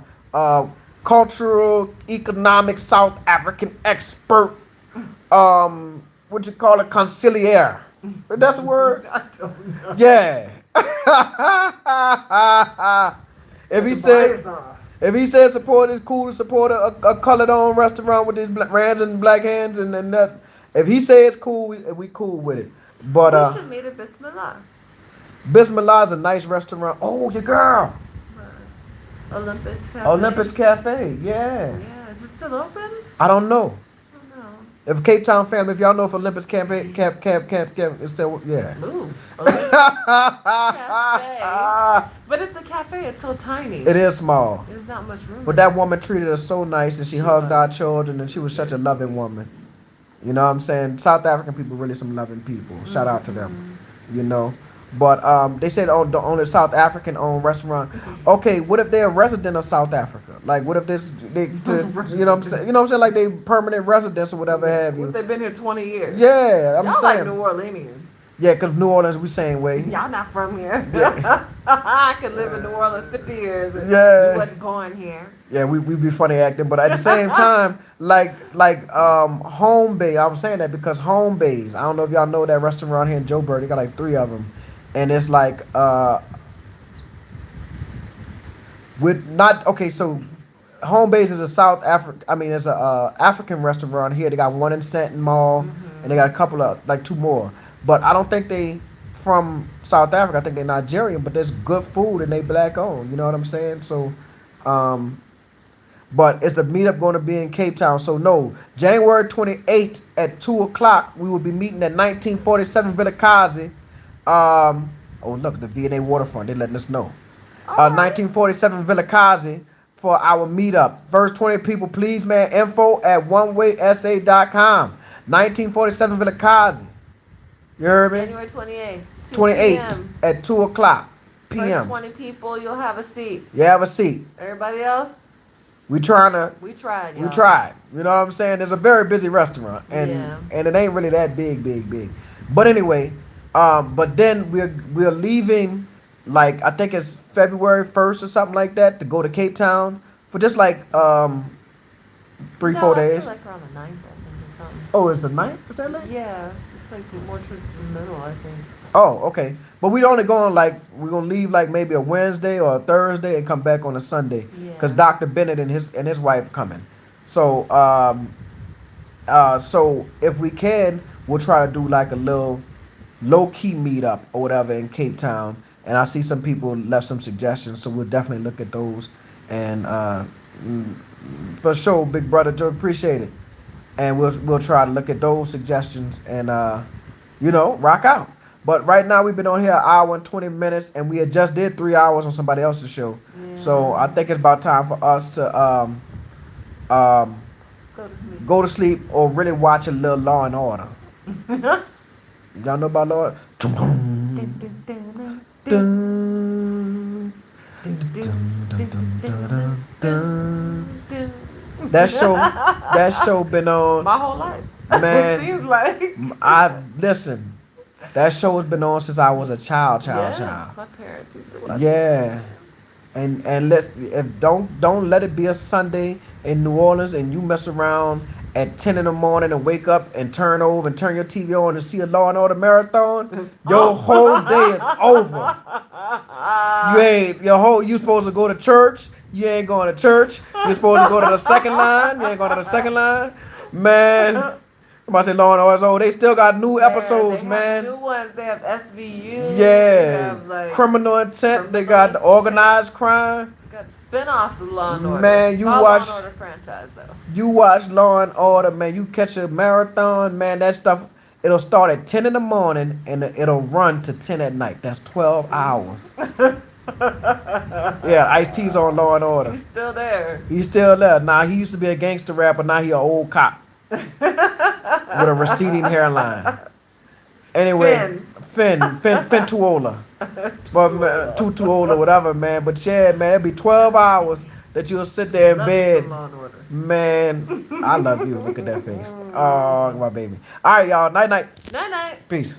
cultural, economic South African expert. What you call it, conciliaire? That's the word. I don't know. Yeah. If he said support is cool to support a colored on restaurant with his rands and black hands and that, if he says it's cool, we cool with it. But we should meet at Bismillah. Bismillah is a nice restaurant. Oh, your girl. Olympus Cafe. Olympus Cafe. Yeah. Yeah. Is it still open? I don't know. I don't know. If Cape Town family, if y'all know if Olympus Cafe, it's still, yeah. Ooh. Cafe. But it's a cafe. It's so tiny. It is small. There's not much room. But that woman treated us so nice, and she hugged our children, and she was such a loving woman. You know what I'm saying? South African people really some loving people. Shout out to them. You know. But they said the only South African owned restaurant. Okay, what if they're a resident of South Africa? Like, what if you know what I'm saying? You know what I'm saying? Like they permanent residents or whatever have you. They've been here 20 years. Yeah, I'm Y'all saying. like New Orleanians. Yeah, because New Orleans, we same way. Y'all not from here. Yeah. I could live in New Orleans 50 years and Yeah. you wasn't born here. Yeah, we be funny acting, but at the same time, like Home Bay, I was saying that because Home Bays, I don't know if y'all know that restaurant here in Joburg, they got like 3 of them. And it's like with not okay, so Home Base is a South African. I mean, it's a African restaurant here. They got one in Santon Mall, and they got a couple of like 2 more. But I don't think they from South Africa. I think they're Nigerian. But there's good food and they black owned. You know what I'm saying? So, but it's the meetup going to be in Cape Town. So no, January 28th at 2:00, we will be meeting at 1947 Vilakazi. Oh look, the V&A Waterfront. They're letting us know. 1947 Vilakazi. For our meetup. First 20 people, please, man. info@oneWaySA.com. 1947 Vilakazi. You heard me? January 28th. 28th at 2:00 p.m. First 20 people, you'll have a seat. You have a seat. Everybody else? We tried, y'all. We tried. You know what I'm saying? It's a very busy restaurant. And it ain't really that big. But anyway, but then we're leaving, like, I think it's February 1st or something like that, to go to Cape Town for just like 3-4 days. Like around the 9th, I think, or something. Oh, it's the 9th? Is that late? Yeah, it's like more towards the middle, I think. Oh, okay. But we're only going, like, we're going to leave like maybe a Wednesday or a Thursday and come back on a Sunday. Yeah. because Dr. Bennett and his wife coming. So so if we can, we'll try to do like a little low key meetup or whatever in Cape Town. And I see some people left some suggestions, so we'll definitely look at those. And mm, for sure, big brother Joe, appreciate it. And we'll try to look at those suggestions and rock out. But right now we've been on here an hour and 20 minutes, and we had just did 3 hours on somebody else's show. Yeah. So I think it's about time for us to go to sleep or really watch a little Law and Order. Y'all know about Law? That show been on my whole life. Man, seems like listen. That show has been on since I was a child. My parents used to watch. Yeah, and let's don't let it be a Sunday in New Orleans and you mess around at 10 in the morning and wake up and turn over and turn your TV on and see a Law and Order marathon. Your whole day is over. You supposed to go to church. You ain't going to church. You're supposed to go to the second line. You ain't going to the second line. Man, somebody say Law and Order. Oh, they still got new episodes, man. New ones. They have SVU. Yeah. They have, like, criminal intent. They got the organized crime. They got spin-offs of Law and Order. Man, you watch Law and Order franchise though. You watch Law and Order, man. You catch a marathon, man. That stuff. It'll start at 10 in the morning and it'll run to 10 at night. That's 12 hours. Yeah, Ice-T's on Law and Order. He's still there. He's still there. Now, he used to be a gangster rapper. Now he an old cop with a receding hairline. Anyway, Finn Tuola. But Tuola, whatever, man. But yeah, man, it'll be 12 hours that you'll sit there in bed. Man, I love you. Look at that face. Oh, my baby. All right, y'all. Night. Night. Peace.